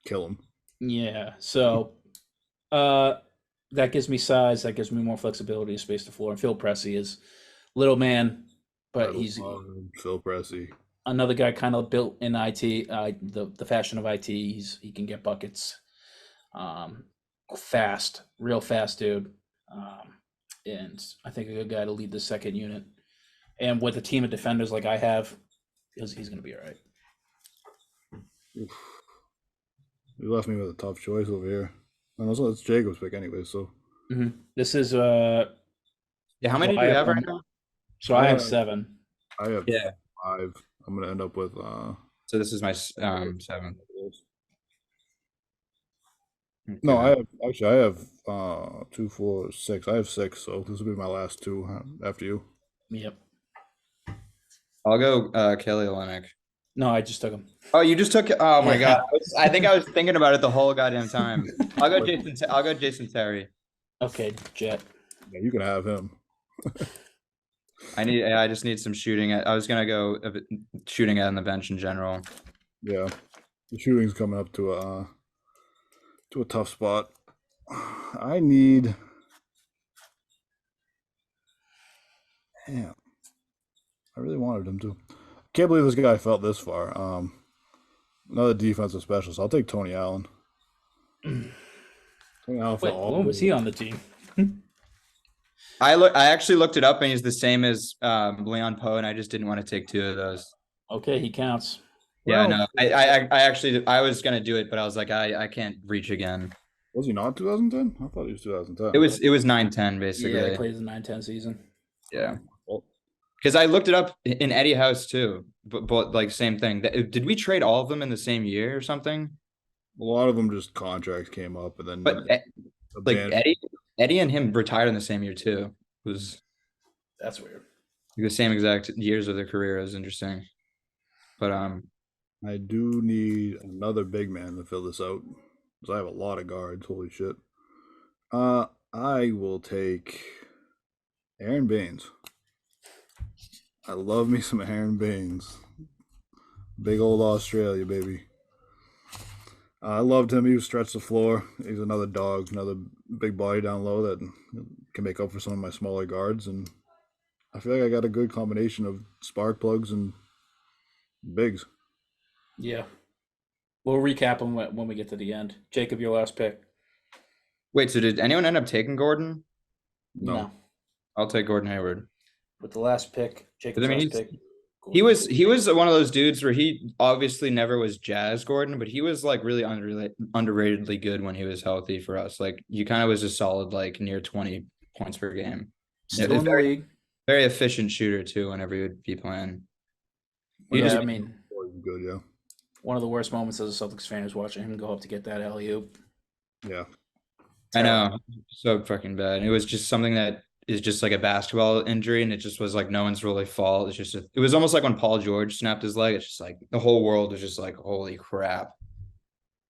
[SPEAKER 2] kill him.
[SPEAKER 1] Yeah. So, that gives me size. That gives me more flexibility to space the floor. And Phil Pressey is little man,
[SPEAKER 2] I
[SPEAKER 1] but he's
[SPEAKER 2] love Phil Pressey.
[SPEAKER 1] another guy kind of built in IT, the fashion of IT. He can get buckets, fast, real fast dude, and I think a good guy to lead the second unit. And with a team of defenders like I have, he's going to be all right.
[SPEAKER 2] You left me with a tough choice over here. And also, it's Jacob's pick anyway, so
[SPEAKER 1] This is
[SPEAKER 3] Yeah, how many do you have right now?
[SPEAKER 1] So I have 7.
[SPEAKER 2] I have
[SPEAKER 3] Yeah.
[SPEAKER 2] 5. I'm gonna end up with
[SPEAKER 3] So this is my 7.
[SPEAKER 2] no, I
[SPEAKER 3] Okay.
[SPEAKER 2] have 2, 4, 6. I have 6, so this will be my last 2 after you.
[SPEAKER 1] Yep.
[SPEAKER 3] I'll go Kelly Olynyk.
[SPEAKER 1] No, I just took him.
[SPEAKER 3] Oh, you just took. Oh my
[SPEAKER 1] Yeah.
[SPEAKER 3] God! I think I was thinking about it the whole goddamn time. I'll go Jason Terry.
[SPEAKER 1] Okay, Jet.
[SPEAKER 2] Yeah, you can have him.
[SPEAKER 3] I just need some shooting. I was gonna go shooting on the bench in general.
[SPEAKER 2] Yeah, the shooting's coming up to a tough spot. I need. Damn, I really wanted him to. Can't believe this guy felt this far. Another defensive specialist. I'll take Tony Allen. Tony Allen
[SPEAKER 1] Wait, when was he on the team?
[SPEAKER 3] I actually looked it up, and he's the same as Leon Poe, and I just didn't want to take 2 of those.
[SPEAKER 1] Okay, he counts.
[SPEAKER 3] Yeah,
[SPEAKER 2] Well,
[SPEAKER 3] no, I actually I was gonna do it, but I was like I can't reach again.
[SPEAKER 2] was he not 2010? I thought he was 2010.
[SPEAKER 3] It was 9-10 basically.
[SPEAKER 1] Yeah, he plays the 9-10 season.
[SPEAKER 3] Yeah. Because I looked it up in Eddie House too, but like same thing. Did we trade all of them in the same year or something?
[SPEAKER 2] A lot of them just contracts came up and then
[SPEAKER 3] But
[SPEAKER 2] a
[SPEAKER 3] like
[SPEAKER 2] band.
[SPEAKER 3] Eddie and him retired in the same year too. It was
[SPEAKER 1] That's weird.
[SPEAKER 3] the same exact years of their career. It was interesting. But
[SPEAKER 2] I do need another big man to fill this out because I have a lot of guards. Holy shit. I will take Aaron Baines. I love me some Aaron Baines. Big old Australia, baby. I loved him. He was stretched the floor. He's another dog, another big body down low that can make up for some of my smaller guards. And I feel like I got a good combination of spark plugs and bigs.
[SPEAKER 1] Yeah. We'll recap them when we get to the end. Jacob, your last pick.
[SPEAKER 3] wait, so did anyone end up taking Gordon?
[SPEAKER 2] No.
[SPEAKER 3] I'll take Gordon Hayward.
[SPEAKER 1] With the last pick, Jacob's
[SPEAKER 3] I mean,
[SPEAKER 1] last
[SPEAKER 3] he's-
[SPEAKER 1] pick.
[SPEAKER 3] He was one of those dudes where he obviously never was Jazz Gordon, but he was like really underratedly good when he was healthy for us. Like you kind of was a solid like near 20 points per game.
[SPEAKER 1] Still in the league.
[SPEAKER 3] Very efficient shooter too whenever he would be playing.
[SPEAKER 1] Yeah, I mean,
[SPEAKER 2] Good, yeah.
[SPEAKER 1] one of the worst moments as a Celtics fan is watching him go up to get that alley-oop.
[SPEAKER 2] Yeah.
[SPEAKER 3] I know, so fucking bad. It was just something that is just like a basketball injury, and it just was like no one's really fault. It's just it was almost like when Paul George snapped his leg. It's just like the whole world was just like, holy crap.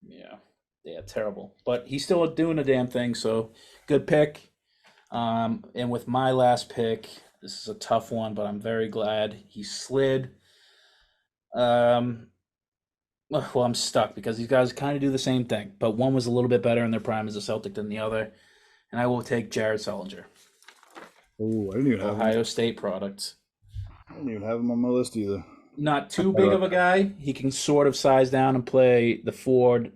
[SPEAKER 1] Yeah, terrible. But he's still doing a damn thing, so good pick. And with my last pick, this is a tough one, but I'm very glad he slid. Well, I'm stuck because these guys kind of do the same thing, but one was a little bit better in their prime as a Celtic than the other. And I will take Jared Sullinger,
[SPEAKER 2] Oh, I didn't even have him.
[SPEAKER 1] Ohio State product.
[SPEAKER 2] I didn't even have him on my list either.
[SPEAKER 1] Not too big of a guy. He can sort of size down and play the 4-3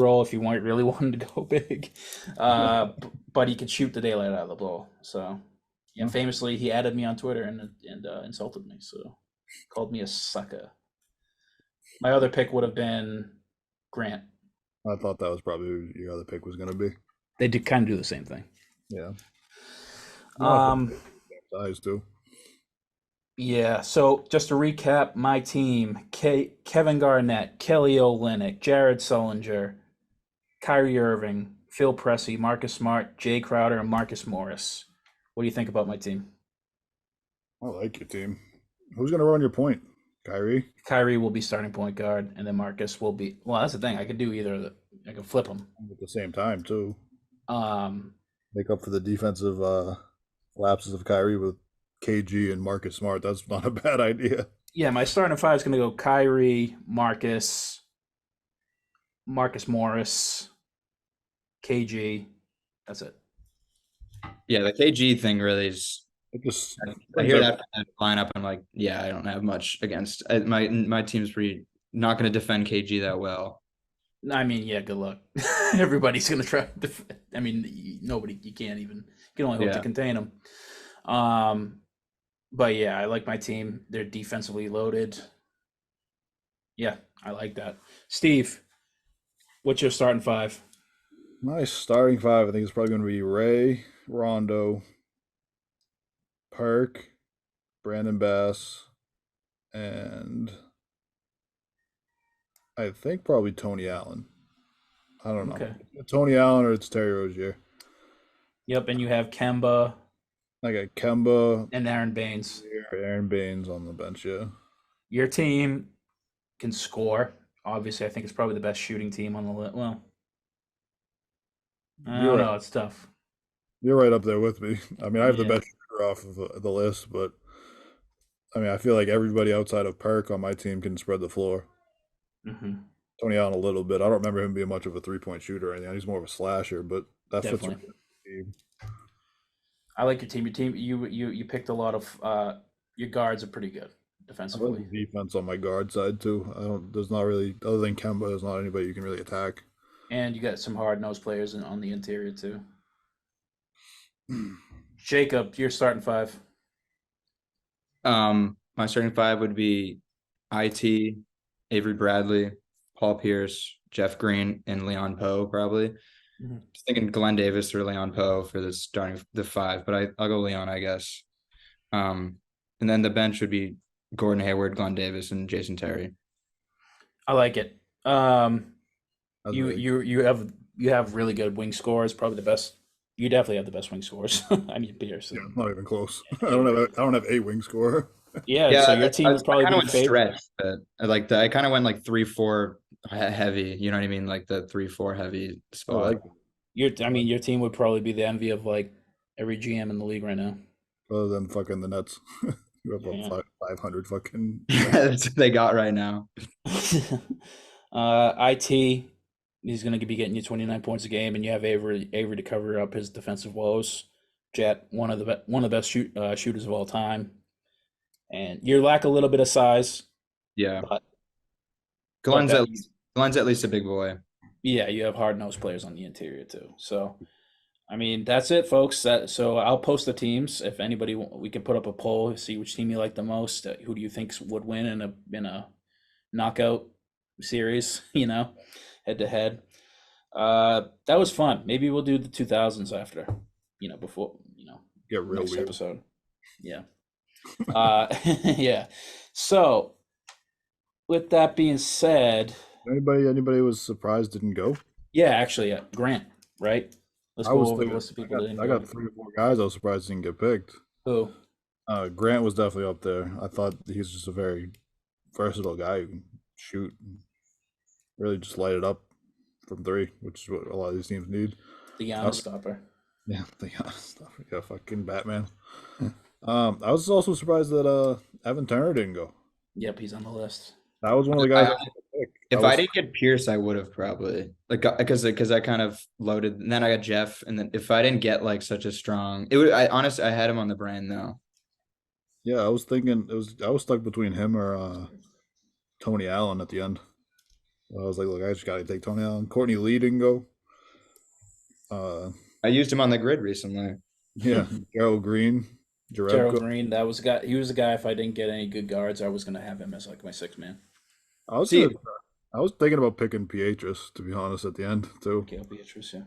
[SPEAKER 1] role if you really wanted to go big. But he can shoot the daylight out of the ball. So, yeah, famously, he added me on Twitter and insulted me. So, called me a sucker. My other pick would have been Grant.
[SPEAKER 2] I thought that was probably who your other pick was going to be.
[SPEAKER 1] They kind of do the same thing.
[SPEAKER 2] Yeah. Size too.
[SPEAKER 1] Yeah, so just to recap, my team, Kevin Garnett, Kelly Olynyk, Jared Sullinger, Kyrie Irving, Phil Pressey, Marcus Smart, Jay Crowder, and Marcus Morris. What do you think about my team?
[SPEAKER 2] I like your team. Who's going to run your point? Kyrie?
[SPEAKER 1] Kyrie will be starting point guard, and then Marcus will be. Well, that's the thing. I could do either of them. I can flip them.
[SPEAKER 2] At the same time, too.
[SPEAKER 1] Um,
[SPEAKER 2] Make up for the defensive lapses of Kyrie with KG and Marcus Smart. That's not a bad idea.
[SPEAKER 1] Yeah, my starting five is going to go Kyrie, Marcus Morris, KG. That's it.
[SPEAKER 3] Yeah, the KG thing really is. I hear that lineup. I'm like, yeah, I don't have much against my team's pretty not going to defend KG that well.
[SPEAKER 1] I mean, yeah, good luck. Everybody's going to try. I mean, nobody. You can't even. You can only hope to contain them. But yeah, I like my team. They're defensively loaded. Yeah, I like that. Steve, what's your starting five?
[SPEAKER 2] My starting five, I think, is probably going to be Ray, Rondo, Perk, Brandon Bass, and I think probably Tony Allen. I don't know.
[SPEAKER 1] Okay.
[SPEAKER 2] Tony Allen or it's Terry Rozier.
[SPEAKER 1] Yep, and you have Kemba.
[SPEAKER 2] I got Kemba
[SPEAKER 1] and Aaron Baines.
[SPEAKER 2] Aaron Baines on the bench, yeah.
[SPEAKER 1] Your team can score. Obviously, I think it's probably the best shooting team on the list. Well, I don't know. It's tough.
[SPEAKER 2] You're right up there with me. I mean, I have the best shooter off of the list, but I mean, I feel like everybody outside of Perk on my team can spread the floor.
[SPEAKER 1] Mm-hmm.
[SPEAKER 2] Tony Allen a little bit. I don't remember him being much of a 3-point shooter or anything. He's more of a slasher, but that fits with the team.
[SPEAKER 1] I like your team. Your team, you picked a lot of your guards are pretty good defensively.
[SPEAKER 2] I like the defense on my guard side too. There's not really, other than Kemba, there's not anybody you can really attack.
[SPEAKER 1] And you got some hard-nosed players on the interior too. Jacob, your starting five.
[SPEAKER 3] My starting five would be Avery Bradley, Paul Pierce, Jeff Green, and Leon Poe probably.
[SPEAKER 1] Mhm.
[SPEAKER 3] Just thinking Glenn Davis or Leon Poe for the starting the five, but I'll go Leon, I guess. Um, and then the bench would be Gordon Hayward, Glenn Davis, and Jason Terry.
[SPEAKER 1] I like it.
[SPEAKER 2] That's
[SPEAKER 1] You
[SPEAKER 2] really good.
[SPEAKER 1] you you have you have really good wing scores. Probably the best. You definitely have the best wing scores. I mean
[SPEAKER 2] Yeah,
[SPEAKER 1] Pearson,
[SPEAKER 2] not even close.
[SPEAKER 1] Hayward.
[SPEAKER 2] I don't have a wing scorer.
[SPEAKER 1] Yeah, so
[SPEAKER 3] Yeah,
[SPEAKER 1] your team would
[SPEAKER 3] I
[SPEAKER 1] probably
[SPEAKER 3] kind of
[SPEAKER 1] be
[SPEAKER 3] went
[SPEAKER 1] favored.
[SPEAKER 3] stretch, but I kind of went like 3-4 heavy. You know what I mean? Like the 3-4 heavy
[SPEAKER 2] I
[SPEAKER 3] spot.
[SPEAKER 2] like it.
[SPEAKER 1] I
[SPEAKER 2] I like
[SPEAKER 1] mean, your team would probably be the envy of like every GM in the league right now.
[SPEAKER 2] it. Other than fucking the Nets. You have about
[SPEAKER 1] Yeah.
[SPEAKER 2] 500 fucking Nets.
[SPEAKER 3] That's what they got right now.
[SPEAKER 1] IT, he's going to be getting you 29 points a game, and you have Avery to cover up his defensive woes. Jet, one of the best shooters of all time, and you lack a little bit of size,
[SPEAKER 3] Yeah,
[SPEAKER 1] but
[SPEAKER 3] Glenn's
[SPEAKER 1] that
[SPEAKER 3] at Glenn's at least a big boy.
[SPEAKER 1] yeah, you have hard nosed players on the interior too. So I mean, that's it, folks. So I'll post the teams. If anybody, we can put up a poll, see which team you like the most. Who do you think would win in a knockout series? You know, head to head. That was fun. Maybe we'll do the 2000s after. You know, before
[SPEAKER 2] Get real
[SPEAKER 1] next
[SPEAKER 2] weird.
[SPEAKER 1] episode. Yeah. Yeah. So with that being said,
[SPEAKER 2] Anybody was surprised didn't go?
[SPEAKER 1] yeah, actually, Grant, right? Let's
[SPEAKER 2] I
[SPEAKER 1] go
[SPEAKER 2] was
[SPEAKER 1] over the
[SPEAKER 2] thinking
[SPEAKER 1] list of people that didn't
[SPEAKER 2] I
[SPEAKER 1] go.
[SPEAKER 2] got 3 or 4 guys I was surprised didn't get picked.
[SPEAKER 1] Who?
[SPEAKER 2] Grant was definitely up there. I thought he's just a very versatile guy who can shoot and really just light it up from three, which is what a lot of these teams need.
[SPEAKER 1] The
[SPEAKER 2] I
[SPEAKER 1] Giannis
[SPEAKER 2] was,
[SPEAKER 1] stopper.
[SPEAKER 2] yeah, the stuff. Yeah, fucking Batman. I was also surprised that Evan Turner didn't go.
[SPEAKER 1] Yep, he's on the list.
[SPEAKER 2] That was one of the guys I
[SPEAKER 3] I,
[SPEAKER 2] was gonna pick. I
[SPEAKER 3] if I
[SPEAKER 2] was
[SPEAKER 3] didn't get Pierce, I would have probably like because I kind of loaded, and then I got Jeff, and then if I didn't get like such a strong, it would. I honestly I had him on the brain though.
[SPEAKER 2] yeah, I was thinking I was stuck between him or Tony Allen at the end. I was like, look, I just gotta take Tony Allen. Courtney Lee didn't go. Uh,
[SPEAKER 3] I used him on the grid recently.
[SPEAKER 2] yeah, Gerald Green,
[SPEAKER 1] Gerald
[SPEAKER 2] Jarebko.
[SPEAKER 1] Green, that was a guy. He was a guy. If I didn't get any good guards, I was gonna have him as like my sixth man.
[SPEAKER 2] I was
[SPEAKER 3] See,
[SPEAKER 2] gonna, I was thinking about picking Pietrus to be honest at the end too.
[SPEAKER 1] Gail Beatrice, yeah.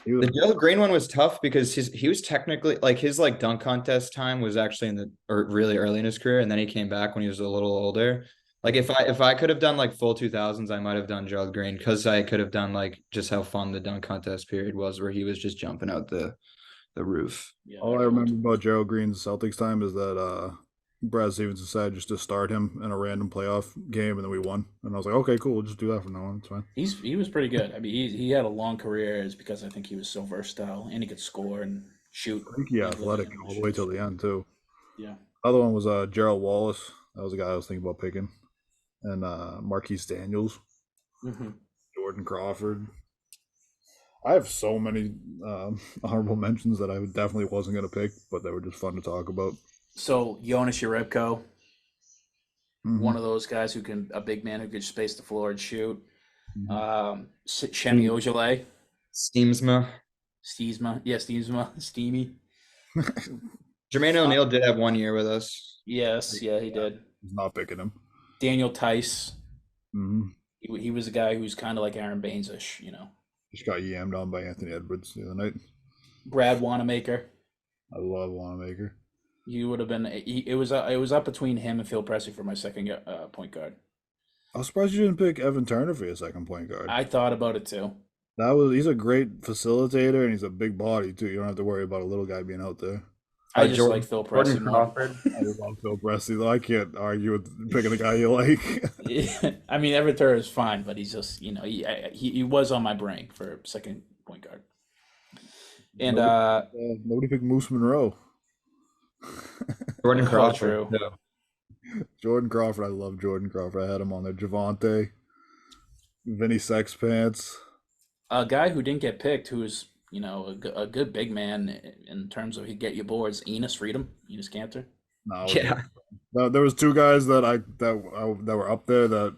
[SPEAKER 2] He was
[SPEAKER 3] the Joe Green one was tough because he was technically like his like dunk contest time was actually in the or really early in his career, and then he came back when he was a little older. Like if I could have done like full 2000s, I might have done Gerald Green because I could have done like just how fun the dunk contest period was, where he was just jumping out the roof.
[SPEAKER 1] Yeah,
[SPEAKER 2] all
[SPEAKER 1] they're
[SPEAKER 2] I
[SPEAKER 1] cold.
[SPEAKER 2] remember about Gerald Green's Celtics time is that Brad Stevens decided just to start him in a random playoff game and then we won. And I was like, okay, cool, we'll just do that from now on. It's fine.
[SPEAKER 1] He was pretty good. I mean, he had a long career, is because I think he was so versatile and he could score and shoot.
[SPEAKER 2] Freaky
[SPEAKER 1] He really
[SPEAKER 2] athletic
[SPEAKER 1] didn't
[SPEAKER 2] all the way
[SPEAKER 1] shoot.
[SPEAKER 2] till the end too.
[SPEAKER 1] Yeah.
[SPEAKER 2] Other one was Gerald Wallace. That was the guy I was thinking about picking. And Marquise Daniels,
[SPEAKER 1] Hmm.
[SPEAKER 2] Jordan Crawford. I have so many honorable mentions that I definitely wasn't going to pick, but they were just fun to talk about.
[SPEAKER 1] So Jonas Jerebko,
[SPEAKER 2] Mm-hmm.
[SPEAKER 1] one of those guys a big man who could space the floor and shoot.
[SPEAKER 2] Mm-hmm.
[SPEAKER 1] Shemi Ojale,
[SPEAKER 3] Steamsma.
[SPEAKER 1] Steamy.
[SPEAKER 3] Jermaine
[SPEAKER 1] Uh,
[SPEAKER 3] O'Neal did have 1 year with us.
[SPEAKER 1] yes, yeah, he did.
[SPEAKER 2] He's not picking him.
[SPEAKER 1] Daniel Tice,
[SPEAKER 2] Mm-hmm.
[SPEAKER 1] he was a guy who's kind of like Aaron Baines-ish, you know.
[SPEAKER 2] Just got yammed on by Anthony Edwards the other night.
[SPEAKER 1] Brad Wanamaker,
[SPEAKER 2] I love Wanamaker.
[SPEAKER 1] he would have been. It was up between him and Phil Pressey for my second point guard.
[SPEAKER 2] I was surprised you didn't pick Evan Turner for your second point guard.
[SPEAKER 1] I thought about it too.
[SPEAKER 2] He's a great facilitator and he's a big body too. You don't have to worry about a little guy being out there.
[SPEAKER 1] I just like Phil Pressey
[SPEAKER 3] Jordan
[SPEAKER 1] more.
[SPEAKER 3] Crawford.
[SPEAKER 2] I love Phil Presley though. I can't argue with picking the guy you like.
[SPEAKER 1] I mean, Evan Turner is fine, but he's just he was on my brain for second point guard. And
[SPEAKER 2] Nobody picked Moose Monroe.
[SPEAKER 3] Jordan
[SPEAKER 1] Oh,
[SPEAKER 3] Crawford.
[SPEAKER 1] true.
[SPEAKER 3] Yeah.
[SPEAKER 2] Jordan Crawford, I love Jordan Crawford. I had him on there. Javante, Vinny Sexpants.
[SPEAKER 1] a guy who didn't get picked, who is a good big man in terms of he get you boards. Enos Cantor.
[SPEAKER 2] No,
[SPEAKER 3] Yeah.
[SPEAKER 2] there was 2 guys that were up there that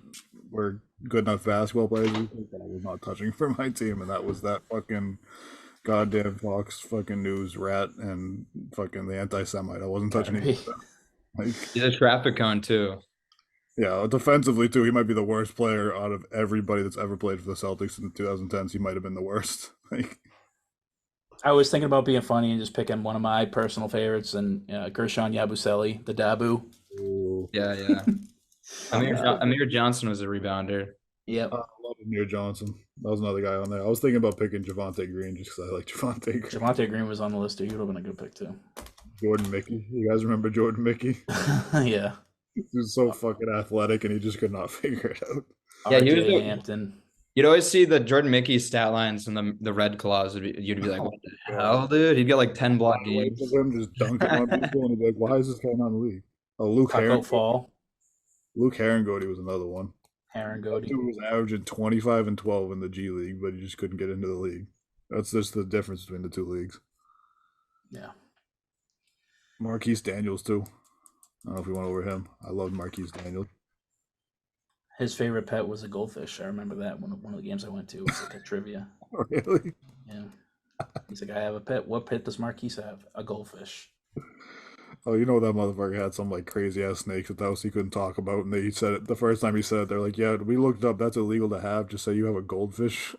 [SPEAKER 2] were good enough basketball players that I was not touching for my team, and that was that fucking goddamn Fox fucking News rat and fucking the anti-Semite. I wasn't touching
[SPEAKER 1] Gotta
[SPEAKER 2] him.
[SPEAKER 1] be.
[SPEAKER 2] Like,
[SPEAKER 3] He's a traffic cone too.
[SPEAKER 2] yeah, defensively too, he might be the worst player out of everybody that's ever played for the Celtics in the 2010s. He might have been the worst. Like,
[SPEAKER 1] I was thinking about being funny and just picking one of my personal favorites, and Gershon Yabusele, the Dabu.
[SPEAKER 2] ooh.
[SPEAKER 3] Yeah, yeah. Amir Johnson was a rebounder.
[SPEAKER 1] Yep.
[SPEAKER 2] I love Amir Johnson. That was another guy on there. I was thinking about picking Javante Green just because I like Javante Green.
[SPEAKER 1] Javante Green was on the list too. He would have been a good pick too.
[SPEAKER 2] Jordan Mickey. You guys remember Jordan Mickey?
[SPEAKER 1] Yeah.
[SPEAKER 2] He was so fucking athletic and he just could not figure it out.
[SPEAKER 3] Yeah, he was
[SPEAKER 1] RJ
[SPEAKER 3] the-
[SPEAKER 1] Hampton.
[SPEAKER 3] You'd always see the Jordan Mickey stat lines and the red claws. You'd be like, what the hell, dude? He'd get like 10 block
[SPEAKER 2] Highlights
[SPEAKER 3] games.
[SPEAKER 2] of him just dunking on people and he'd be like, why is this guy not in the league? Oh, Luke
[SPEAKER 1] Tuckout Fall.
[SPEAKER 2] Herringody was another one.
[SPEAKER 1] Aaron
[SPEAKER 2] That
[SPEAKER 1] Goody.
[SPEAKER 2] dude was averaging 25 and 12 in the G League, but he just couldn't get into the league. That's just the difference between the two leagues.
[SPEAKER 1] Yeah.
[SPEAKER 2] Marquise Daniels, too. I don't know if you went over him. I loved Marquise Daniels.
[SPEAKER 1] His favorite pet was a goldfish. I remember that one of the games I went to. It was like a trivia.
[SPEAKER 2] Really?
[SPEAKER 1] Yeah. He's like, I have a pet. What pet does Marquise have? A goldfish.
[SPEAKER 2] Oh, you know that motherfucker had some like crazy ass snakes at the house he couldn't talk about, and they said it the first time he said it. They're like, "Yeah, we looked up. That's illegal to have. Just say you have a goldfish."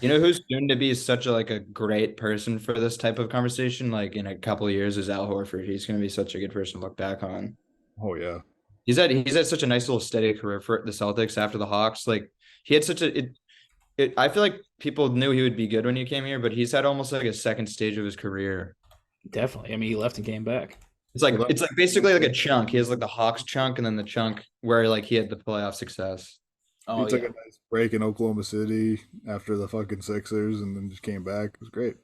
[SPEAKER 3] You know who's soon to be such a great person for this type of conversation? Like in a couple of years, is Al Horford. He's going to be such a good person to look back on.
[SPEAKER 2] Oh yeah,
[SPEAKER 3] He's had such a nice little steady career for the Celtics after the Hawks. Like he had such a I feel like people knew he would be good when he came here, but he's had almost like a second stage of his career.
[SPEAKER 1] Definitely. I mean, he left and came back.
[SPEAKER 3] It's like basically like a chunk. He has like the Hawks chunk and then the chunk where like he had the playoff success.
[SPEAKER 1] Oh,
[SPEAKER 2] he took
[SPEAKER 1] yeah.
[SPEAKER 2] a nice break in Oklahoma City after the fucking Sixers, and then just came back. It was great.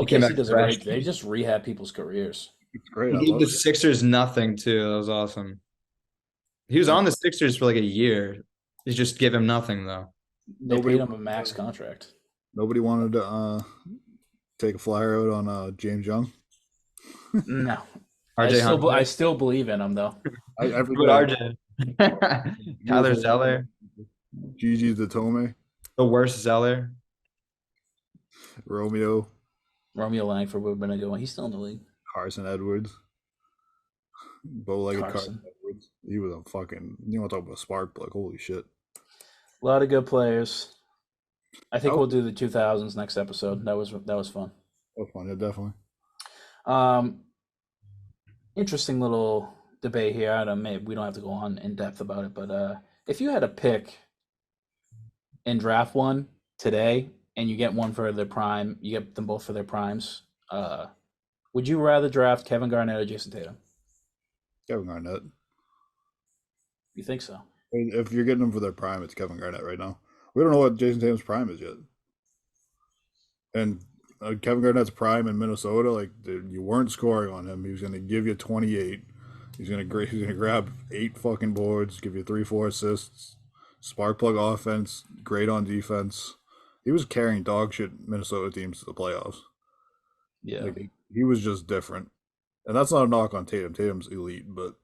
[SPEAKER 3] came
[SPEAKER 1] OKC
[SPEAKER 3] back
[SPEAKER 1] does a
[SPEAKER 3] fresh.
[SPEAKER 1] great. They just rehab people's careers.
[SPEAKER 2] It's great. I
[SPEAKER 3] He gave
[SPEAKER 2] love
[SPEAKER 3] the
[SPEAKER 2] it.
[SPEAKER 3] Sixers nothing too. That was awesome. He was on the Sixers for like a year. They just give him nothing though.
[SPEAKER 1] They
[SPEAKER 2] Nobody-
[SPEAKER 1] paid him a max contract.
[SPEAKER 2] Nobody wanted to take a flyer out on James Young.
[SPEAKER 1] No.
[SPEAKER 3] RJ
[SPEAKER 1] I still believe in him though.
[SPEAKER 2] Every
[SPEAKER 3] Good
[SPEAKER 2] guy-
[SPEAKER 3] RJ. Tyler Zeller,
[SPEAKER 2] Gigi Zatome,
[SPEAKER 3] the worst Zeller.
[SPEAKER 2] Romeo,
[SPEAKER 1] Romeo Langford would have been a good one. He's still in the league.
[SPEAKER 2] Carson Edwards, bow-legged
[SPEAKER 1] Carson.
[SPEAKER 2] Carson Edwards. He was a fucking. You want to talk about a spark plug? Holy shit!
[SPEAKER 1] A lot of good players. I think
[SPEAKER 2] Oh.
[SPEAKER 1] we'll do the 2000s next episode. That was fun.
[SPEAKER 2] That was fun. Yeah, definitely.
[SPEAKER 1] Interesting little debate here. I don't. Maybe we don't have to go on in depth about it, but if you had a pick in draft one today, and you get one for their prime, you get them both for their primes. Would you rather draft Kevin Garnett or Jason Tatum?
[SPEAKER 2] Kevin Garnett.
[SPEAKER 1] You think so?
[SPEAKER 2] If you're getting them for their prime, it's Kevin Garnett right now. We don't know what Jason Tatum's prime is yet. And Kevin Garnett's prime in Minnesota, like you weren't scoring on him. He was going to give you 28. He's going to grab 8 fucking boards, give you 3-4 assists, spark plug offense, great on defense. He was carrying dog shit Minnesota teams to the playoffs.
[SPEAKER 1] Yeah.
[SPEAKER 2] Like, he was just different. And that's not a knock on Tatum. Tatum's elite, but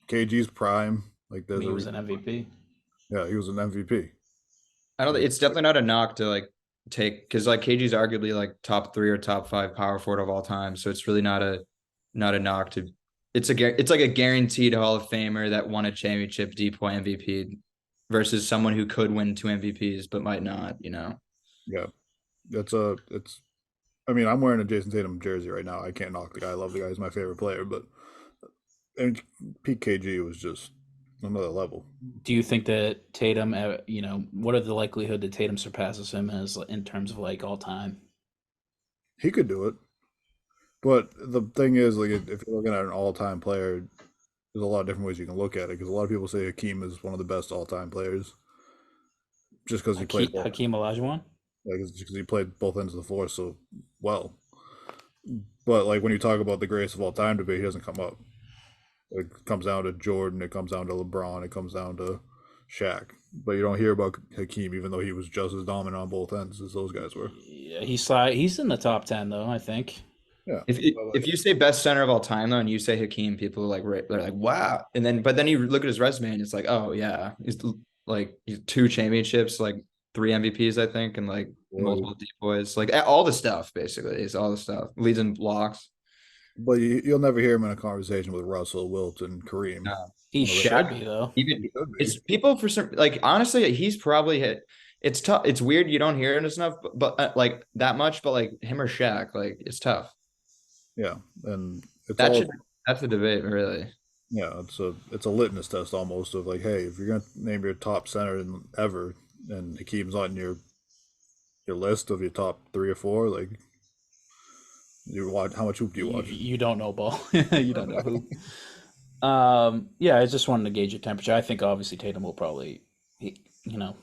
[SPEAKER 2] KG's prime, like
[SPEAKER 1] He was an MVP.
[SPEAKER 2] Yeah, he was an MVP.
[SPEAKER 3] I don't think it's definitely not a knock to like take because like KG's arguably like top 3 or top 5 power forward of all time. So it's really not a knock to it's like a guaranteed Hall of Famer that won a championship D-point MVP versus someone who could win 2 MVPs but might not, you know.
[SPEAKER 2] Yeah. I mean, I'm wearing a Jason Tatum jersey right now. I can't knock the guy. I love the guy. He's my favorite player, but peak KG was just another level.
[SPEAKER 1] Do you think that Tatum, what are the likelihood that Tatum surpasses him as in terms of like all time?
[SPEAKER 2] He could do it. But the thing is, like, if you're looking at an all-time player, there's a lot of different ways you can look at it. Because a lot of people say Hakeem is one of the best all-time players, just because he played
[SPEAKER 1] Hakeem Olajuwon.
[SPEAKER 2] Like, it's just because he played both ends of the floor so well. But like when you talk about the greatest of all time debate, he doesn't come up. It comes down to Jordan, it comes down to LeBron, it comes down to Shaq. But you don't hear about Hakeem, even though he was just as dominant on both ends as those guys were.
[SPEAKER 1] Yeah, he's in the top 10 though, I think.
[SPEAKER 2] Yeah.
[SPEAKER 3] If you say best center of all time though, and you say Hakeem, people they're like, wow. But then you look at his resume and it's like, oh yeah, he's 2 championships, like 3 MVPs, I think, and like multiple depoys, like all the stuff basically. It's all the stuff. Leads in blocks.
[SPEAKER 2] But you'll never hear him in a conversation with Russell, Wilt, and Kareem.
[SPEAKER 3] No.
[SPEAKER 1] He should be though.
[SPEAKER 3] Even it's people for some honestly, he's probably hit it's tough. It's weird you don't hear it enough, but like that much. But like him or Shaq, like it's tough.
[SPEAKER 2] Yeah, and it's
[SPEAKER 3] That
[SPEAKER 2] all
[SPEAKER 3] should that's the debate, really.
[SPEAKER 2] yeah. It's a litmus test almost of like, hey, if you're gonna name your top center ever, and Hakeem's on your list of your top 3 or 4, like you watch how much hoop do you watch?
[SPEAKER 1] You don't know ball. You don't know who. Yeah, I just wanted to gauge your temperature. I think obviously Tatum will probably, you know,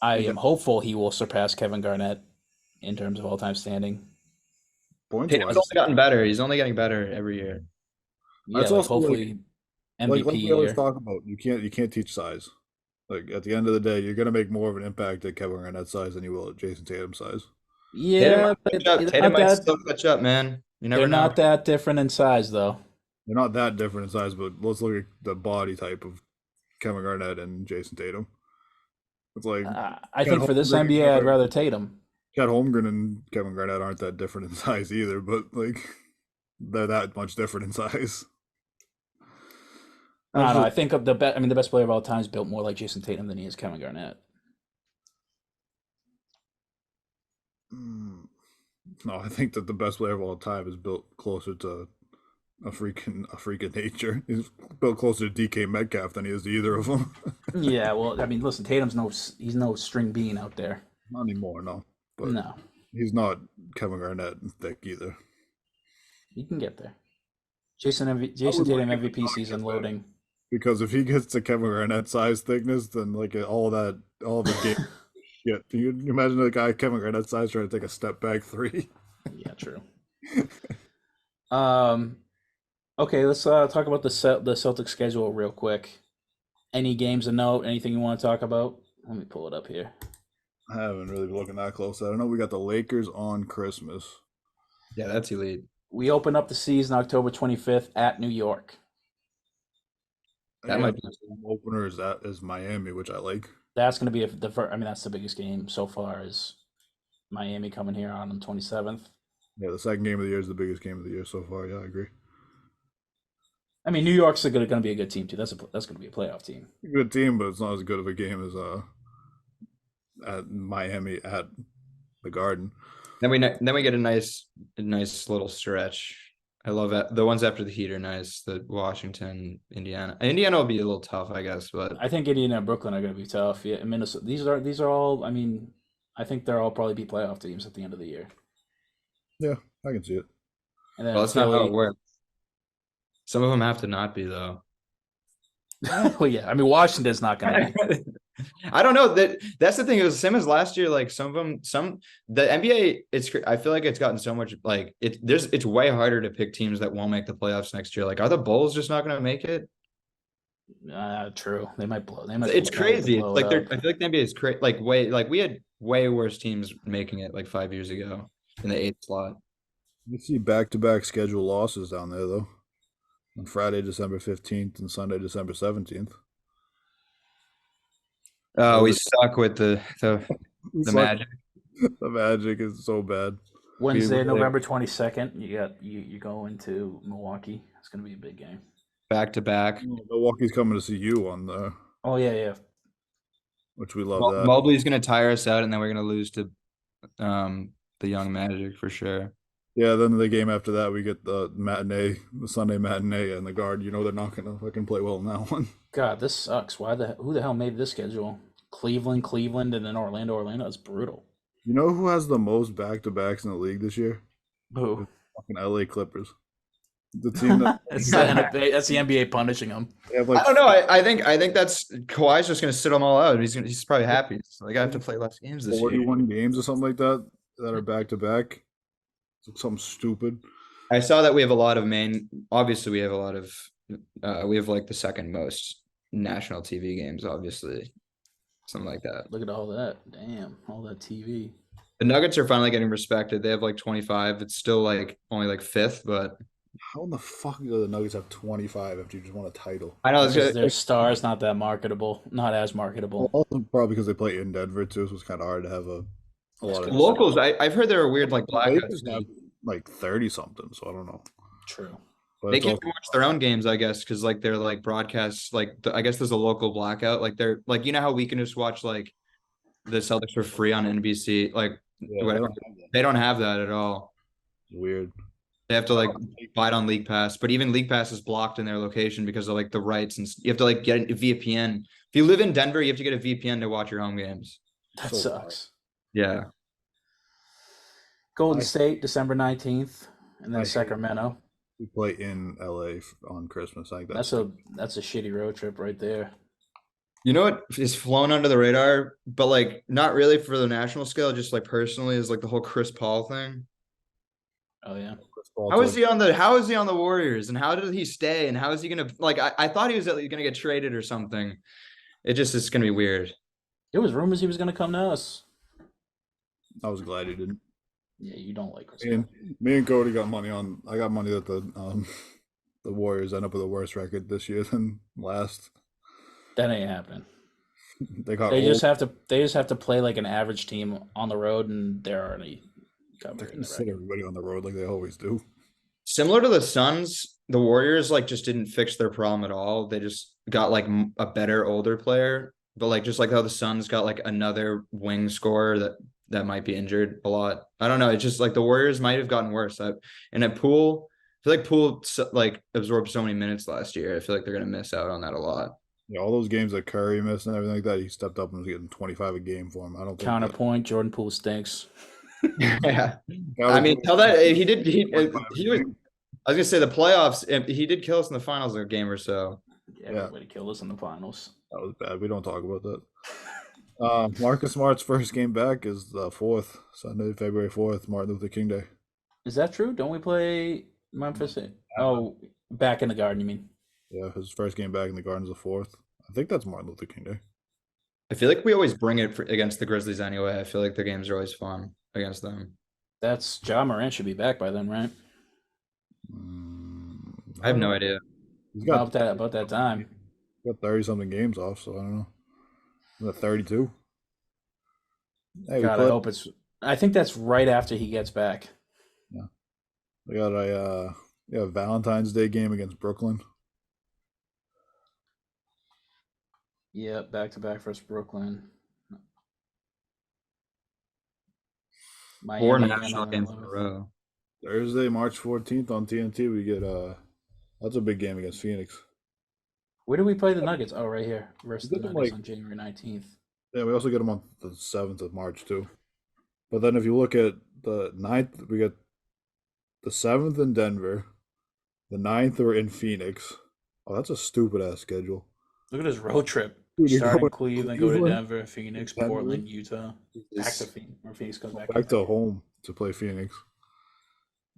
[SPEAKER 1] I
[SPEAKER 2] He
[SPEAKER 1] am
[SPEAKER 2] got
[SPEAKER 1] hopeful he will surpass Kevin Garnett in terms of all-time standing.
[SPEAKER 2] points
[SPEAKER 3] Tatum's
[SPEAKER 2] wise.
[SPEAKER 3] only gotten better. He's only getting better every year.
[SPEAKER 1] Yeah,
[SPEAKER 2] It's
[SPEAKER 1] like
[SPEAKER 2] also
[SPEAKER 1] hopefully
[SPEAKER 2] like
[SPEAKER 1] MVP
[SPEAKER 2] we always
[SPEAKER 1] year.
[SPEAKER 2] talk about. You can't teach size. Like at the end of the day, you're gonna make more of an impact at Kevin Garnett's size than you will at Jason Tatum's size.
[SPEAKER 3] Tatum
[SPEAKER 1] Yeah,
[SPEAKER 3] might
[SPEAKER 1] but
[SPEAKER 3] catch up.
[SPEAKER 1] it's
[SPEAKER 3] Tatum
[SPEAKER 1] not
[SPEAKER 3] might
[SPEAKER 1] that
[SPEAKER 3] still catch up, man. You
[SPEAKER 1] they're
[SPEAKER 3] never know.
[SPEAKER 1] not that different in size though.
[SPEAKER 2] They're not that different in size, but let's look at the body type of Kevin Garnett and Jason Tatum. It's like
[SPEAKER 1] I
[SPEAKER 2] Chet
[SPEAKER 1] think for this
[SPEAKER 2] Holmgren and
[SPEAKER 1] NBA, I'd rather Tatum.
[SPEAKER 2] Chet Holmgren and Kevin Garnett aren't that different in size either, but like they're that much different in size.
[SPEAKER 1] I
[SPEAKER 2] That's
[SPEAKER 1] don't know.
[SPEAKER 2] just
[SPEAKER 1] I think of the best. I mean, the best player of all time is built more like Jason Tatum than he is Kevin Garnett.
[SPEAKER 2] mm, no. I think that the best player of all time is built closer to a freak of nature. He's built closer to DK Metcalf than he is to either of them.
[SPEAKER 1] Yeah, well, I mean, listen, he's no string bean out there.
[SPEAKER 2] Not anymore, no. But
[SPEAKER 1] No,
[SPEAKER 2] he's not Kevin Garnett thick either.
[SPEAKER 1] he can get there.
[SPEAKER 2] I
[SPEAKER 1] Jason
[SPEAKER 2] would like
[SPEAKER 1] Tatum
[SPEAKER 2] him to
[SPEAKER 1] MVP
[SPEAKER 2] not
[SPEAKER 1] season
[SPEAKER 2] get there.
[SPEAKER 1] loading.
[SPEAKER 2] Because if he gets to Kevin Garnett size thickness, then like all the game shit. Can you imagine a guy Kevin Garnett size trying to take a step back three?
[SPEAKER 1] Yeah, true. Um, okay, let's talk about the Celtics schedule real quick. Any games of note? Anything you want to talk about? Let me pull it up here.
[SPEAKER 2] I haven't really been looking that close. I don't know. We got the Lakers on Christmas.
[SPEAKER 3] Yeah, that's elite.
[SPEAKER 1] We open up the season October 25th at New York.
[SPEAKER 3] That
[SPEAKER 2] Yeah,
[SPEAKER 3] might be
[SPEAKER 2] home opener is Miami, which I like.
[SPEAKER 1] That's going to be the first. I mean, that's the biggest game so far. Is Miami coming here on the 27th?
[SPEAKER 2] Yeah, the second game of the year is the biggest game of the year so far. Yeah, I agree.
[SPEAKER 1] I mean, New York's going to be a good team too. That's going to be a playoff team.
[SPEAKER 2] Good team, but it's not as good of a game as at Miami at the Garden.
[SPEAKER 3] Then we get a nice little stretch. I love it. The ones after the Heat are nice. The Washington, Indiana. Indiana will be a little tough, I guess, but
[SPEAKER 1] I think Indiana and Brooklyn are going to be tough. Yeah, and Minnesota. These are all. I mean, I think they're all probably be playoff teams at the end of the year.
[SPEAKER 2] Yeah, I can see it.
[SPEAKER 1] And then
[SPEAKER 3] well, that's not how it
[SPEAKER 1] Philly.
[SPEAKER 3] works. Some of them have to not be though.
[SPEAKER 1] Well, yeah. I mean, Washington's not going to be.
[SPEAKER 3] I don't know that's the thing. It was the same as last year. Like some of them, the NBA. I feel like it's gotten so much like it's way harder to pick teams that won't make the playoffs next year. Like, are the Bulls just not going to make it?
[SPEAKER 1] True. They might blow. They might.
[SPEAKER 3] It's crazy.
[SPEAKER 1] Blow
[SPEAKER 3] Like
[SPEAKER 1] it up.
[SPEAKER 3] I feel like the NBA is crazy. Like we had way worse teams making it like 5 years ago in the 8th slot.
[SPEAKER 2] You see back-to-back schedule losses down there though. On Friday, December 15th and Sunday, December 17th.
[SPEAKER 3] Oh, we stuck with the
[SPEAKER 2] It's like-
[SPEAKER 3] Magic.
[SPEAKER 2] The Magic is so bad.
[SPEAKER 1] Wednesday,
[SPEAKER 3] like-
[SPEAKER 1] November 22nd. You go into Milwaukee. It's going to be a big game.
[SPEAKER 3] Back to back.
[SPEAKER 2] Milwaukee's coming to see you on the,
[SPEAKER 1] Oh yeah.
[SPEAKER 2] which we love that.
[SPEAKER 3] Mobley's gonna tire us out, and then we're gonna lose to the young Magic for sure.
[SPEAKER 2] Yeah, then the game after that, we get the Sunday matinee, and the Guard. You know they're not going to fucking play well in that one.
[SPEAKER 1] God, this sucks. Who the hell made this schedule? Cleveland, and then Orlando. That's brutal.
[SPEAKER 2] You know who has the most back-to-backs in the league this year?
[SPEAKER 1] Who?
[SPEAKER 2] Fucking LA Clippers. The team that
[SPEAKER 1] That's the NBA punishing them.
[SPEAKER 2] they have
[SPEAKER 3] I
[SPEAKER 2] like
[SPEAKER 3] don't know. I think that's Kawhi's just gonna sit them all out. He's probably happy. So, like, I have to play less games this year.
[SPEAKER 2] 41 games or something like that are back-to-back. It's something stupid.
[SPEAKER 3] I saw that we have a lot of obviously we have a lot of we have like the second most national TV games, obviously. Something like that.
[SPEAKER 1] Look at all that. Damn, all that TV.
[SPEAKER 3] The Nuggets are finally getting respected. They have like 25. It's still like only like 5th, but
[SPEAKER 2] How in the fuck do the Nuggets have 25 after you just won a title?
[SPEAKER 3] I know it's
[SPEAKER 1] Because
[SPEAKER 3] good.
[SPEAKER 1] their stars not that marketable, not as marketable.
[SPEAKER 2] Also, probably because they play in Denver too, so it's kind of hard to have a lot of
[SPEAKER 3] Locals, I've heard there are weird like
[SPEAKER 2] The
[SPEAKER 3] blackouts.
[SPEAKER 2] Lakers have like 30 something, so I don't know.
[SPEAKER 1] True.
[SPEAKER 2] But
[SPEAKER 3] They
[SPEAKER 2] it's
[SPEAKER 3] can't
[SPEAKER 2] also-
[SPEAKER 3] watch their own games, I guess, because like they're like broadcasts. Like I guess there's a local blackout. Like they're like, you know how we can just watch like the Celtics for free on NBC, like
[SPEAKER 2] Yeah,
[SPEAKER 3] whatever. They don't have that at all.
[SPEAKER 2] Weird.
[SPEAKER 3] They have to like buy it on League Pass, but even League Pass is blocked in their location because of like the rights, and you have to like get a VPN. If you live in Denver, you have to get a VPN to watch your home games.
[SPEAKER 1] That
[SPEAKER 2] So
[SPEAKER 1] sucks.
[SPEAKER 3] Yeah.
[SPEAKER 1] Golden
[SPEAKER 2] I-
[SPEAKER 1] State, December 19th, and then
[SPEAKER 2] I hate
[SPEAKER 1] Sacramento.
[SPEAKER 2] We play in LA on Christmas. I think
[SPEAKER 1] That's a shitty road trip right there.
[SPEAKER 3] You know what is flown under the radar, but like not really for the national scale, just like personally, is like the whole Chris Paul thing.
[SPEAKER 1] Oh yeah.
[SPEAKER 3] How is he on the Warriors, and how did he stay, and how is he gonna like I thought he was at least gonna get traded or something. It just is gonna be weird.
[SPEAKER 1] There was rumors he was going to come to us.
[SPEAKER 2] I was glad he didn't.
[SPEAKER 1] Yeah, you don't like Chris
[SPEAKER 2] Me and,
[SPEAKER 1] Paul.
[SPEAKER 2] me and Cody got money on. I got money that the Warriors end up with a worse record this year than last.
[SPEAKER 1] That ain't happening.
[SPEAKER 2] They got
[SPEAKER 1] They
[SPEAKER 2] old.
[SPEAKER 1] just have to play like an average team on the road, and they're already
[SPEAKER 2] They're
[SPEAKER 1] covering
[SPEAKER 2] gonna
[SPEAKER 1] the
[SPEAKER 2] sit
[SPEAKER 1] record.
[SPEAKER 2] everybody on the road like they always do.
[SPEAKER 3] Similar to the Suns, the Warriors like just didn't fix their problem at all. They just got like a better older player, but like just like how the Suns got like another wing scorer that might be injured a lot. I don't know. It's just like the Warriors might have gotten worse. And at Poole, I feel like Poole like absorbed so many minutes last year. I feel like they're gonna miss out on that a lot.
[SPEAKER 2] Yeah, all those games that Curry missed and everything like that, he stepped up and was getting 25 a game for him. I don't think
[SPEAKER 1] Counterpoint: Jordan Poole stinks.
[SPEAKER 3] Yeah,
[SPEAKER 2] that
[SPEAKER 3] I mean, tell that he did. He
[SPEAKER 2] 25 a
[SPEAKER 3] was.
[SPEAKER 2] game.
[SPEAKER 3] I was gonna say the playoffs. He did kill us in the finals of a game or so.
[SPEAKER 1] Yeah, everybody killed us in the finals.
[SPEAKER 2] That was bad. We don't talk about that. Marcus Smart's first game back is the 4th, Sunday, February 4th, Martin Luther King Day.
[SPEAKER 1] Is that true? Don't we play Memphis? Oh, back in the Garden, you mean?
[SPEAKER 2] Yeah, his first game back in the Gardens, the 4th. I think that's Martin Luther King Day.
[SPEAKER 3] I feel like we always bring it against the Grizzlies anyway. I feel like the games are always fun against them.
[SPEAKER 1] That's Ja Morant should be back by then, right?
[SPEAKER 3] I have no idea.
[SPEAKER 2] He's got
[SPEAKER 1] About that time.
[SPEAKER 2] 30 something games off, so I don't know. The 32. Hey,
[SPEAKER 1] God, I hope it's. I think that's right after he gets back.
[SPEAKER 2] we got a Valentine's Day game against Brooklyn.
[SPEAKER 1] Yeah, back to back versus Brooklyn. Miami
[SPEAKER 3] 4
[SPEAKER 1] and
[SPEAKER 3] national
[SPEAKER 1] then
[SPEAKER 3] games in a row.
[SPEAKER 2] Thursday, March 14th on TNT. We get that's a big game against Phoenix.
[SPEAKER 1] Where do we play the Nuggets? Oh, right here versus the
[SPEAKER 2] Get them,
[SPEAKER 1] Nuggets
[SPEAKER 2] like-
[SPEAKER 1] on January 19th.
[SPEAKER 2] Yeah, we also get them on the 7th of March too. But then if you look at the 9th, we get the 7th in Denver. The 9th are in Phoenix. Oh, that's a stupid ass schedule.
[SPEAKER 1] Look at his road trip.
[SPEAKER 2] Dude, you're
[SPEAKER 1] Start in
[SPEAKER 2] going
[SPEAKER 1] Cleveland, go to
[SPEAKER 2] Cleveland,
[SPEAKER 1] Denver, Phoenix,
[SPEAKER 2] Denver.
[SPEAKER 1] Portland, Utah. Back to Phoenix, or Phoenix comes back.
[SPEAKER 2] back to home to play Phoenix.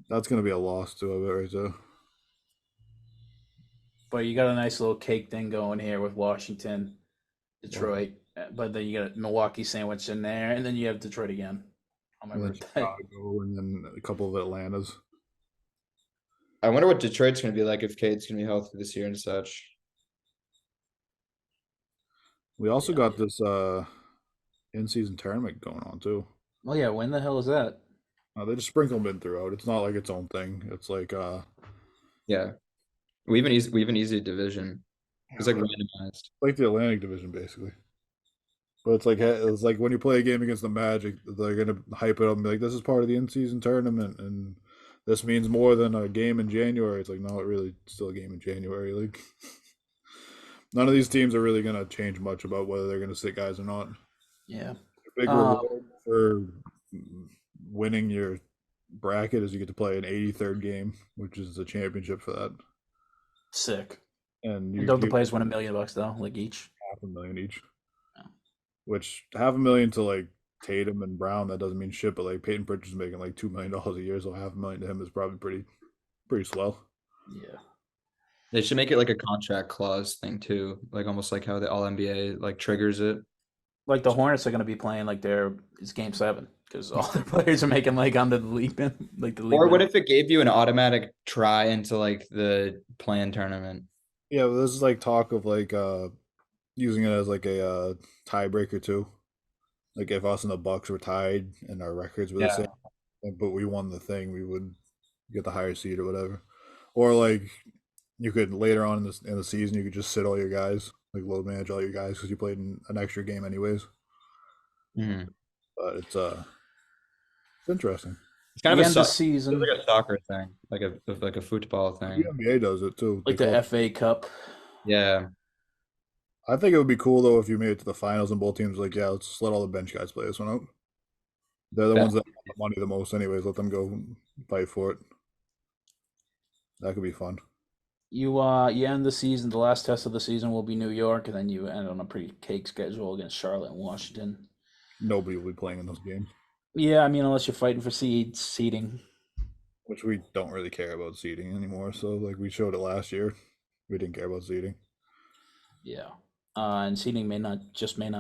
[SPEAKER 2] That's gonna be a loss too, I bet right there.
[SPEAKER 1] But you got a nice little cake thing going here with Washington, Detroit. But then you got a Milwaukee sandwich in there, and then you have Detroit again on my
[SPEAKER 2] And then
[SPEAKER 1] birthday.
[SPEAKER 2] Chicago, and then a couple of Atlantas.
[SPEAKER 3] I wonder what Detroit's gonna be like if Cade's gonna be healthy this year and such.
[SPEAKER 2] We also got this in-season tournament going on too.
[SPEAKER 1] Oh yeah, when the hell is that?
[SPEAKER 2] They just sprinkle them in throughout. It's not like its own thing. It's like
[SPEAKER 3] Yeah, we have an easy division. It's like randomized.
[SPEAKER 2] like the Atlantic Division basically. But it's like when you play a game against the Magic, they're gonna hype it up and be like, "This is part of the in-season tournament, and this means more than a game in January." It's like, no, it really still a game in January. Like, none of these teams are really gonna change much about whether they're gonna sit guys or not.
[SPEAKER 1] Yeah.
[SPEAKER 2] Big reward for winning your bracket is you get to play an 83rd game, which is the championship for that.
[SPEAKER 1] Sick.
[SPEAKER 2] And
[SPEAKER 1] And don't the players win $1 million though, like each?
[SPEAKER 2] $500,000 each.
[SPEAKER 1] Oh.
[SPEAKER 2] Which $500,000 to like Tatum and Brown, that doesn't mean shit. But like Peyton Pritchard's is making like $2 million a year, so $500,000 to him is probably pretty swell.
[SPEAKER 1] Yeah.
[SPEAKER 3] They should make it like a contract clause thing too, like almost like how the All NBA like triggers it.
[SPEAKER 1] Like the Hornets are going to be playing like it's Game 7 because all their players are making like under the league, like the league.
[SPEAKER 3] Or what if it gave you an automatic try into like the play-in tournament?
[SPEAKER 2] Yeah, but this is like talk of like using it as like a tiebreaker too. Like if us and the Bucks were tied and our records were the same, but we won the thing, we would get the higher seed or whatever. Or like you could later on in the season, you could just sit all your guys, like load manage all your guys because you played an extra game anyways.
[SPEAKER 3] Mhm.
[SPEAKER 2] But it's interesting.
[SPEAKER 3] It's kind
[SPEAKER 1] The
[SPEAKER 3] of
[SPEAKER 1] end of
[SPEAKER 3] feels
[SPEAKER 1] season,
[SPEAKER 3] like a soccer thing, like a football
[SPEAKER 2] The
[SPEAKER 3] thing.
[SPEAKER 2] NBA does it too. They
[SPEAKER 1] like the
[SPEAKER 2] call.
[SPEAKER 1] FA Cup.
[SPEAKER 3] Yeah,
[SPEAKER 2] I think it would be cool though if you made it to the finals and both teams were like, yeah, let's just let all the bench guys play this one out. They're the
[SPEAKER 3] yeah.
[SPEAKER 2] ones that have the money the most, anyways. Let them go fight for it. That could be fun.
[SPEAKER 1] You end the season. The last test of the season will be New York, and then you end on a pretty cake schedule against Charlotte and Washington.
[SPEAKER 2] Nobody will be playing in those games,
[SPEAKER 1] Yeah, I mean, unless you're fighting for seeding.
[SPEAKER 2] which we don't really care about seeding anymore. So, like, we showed it last year. We didn't care about seeding.
[SPEAKER 1] Yeah, and seeding may not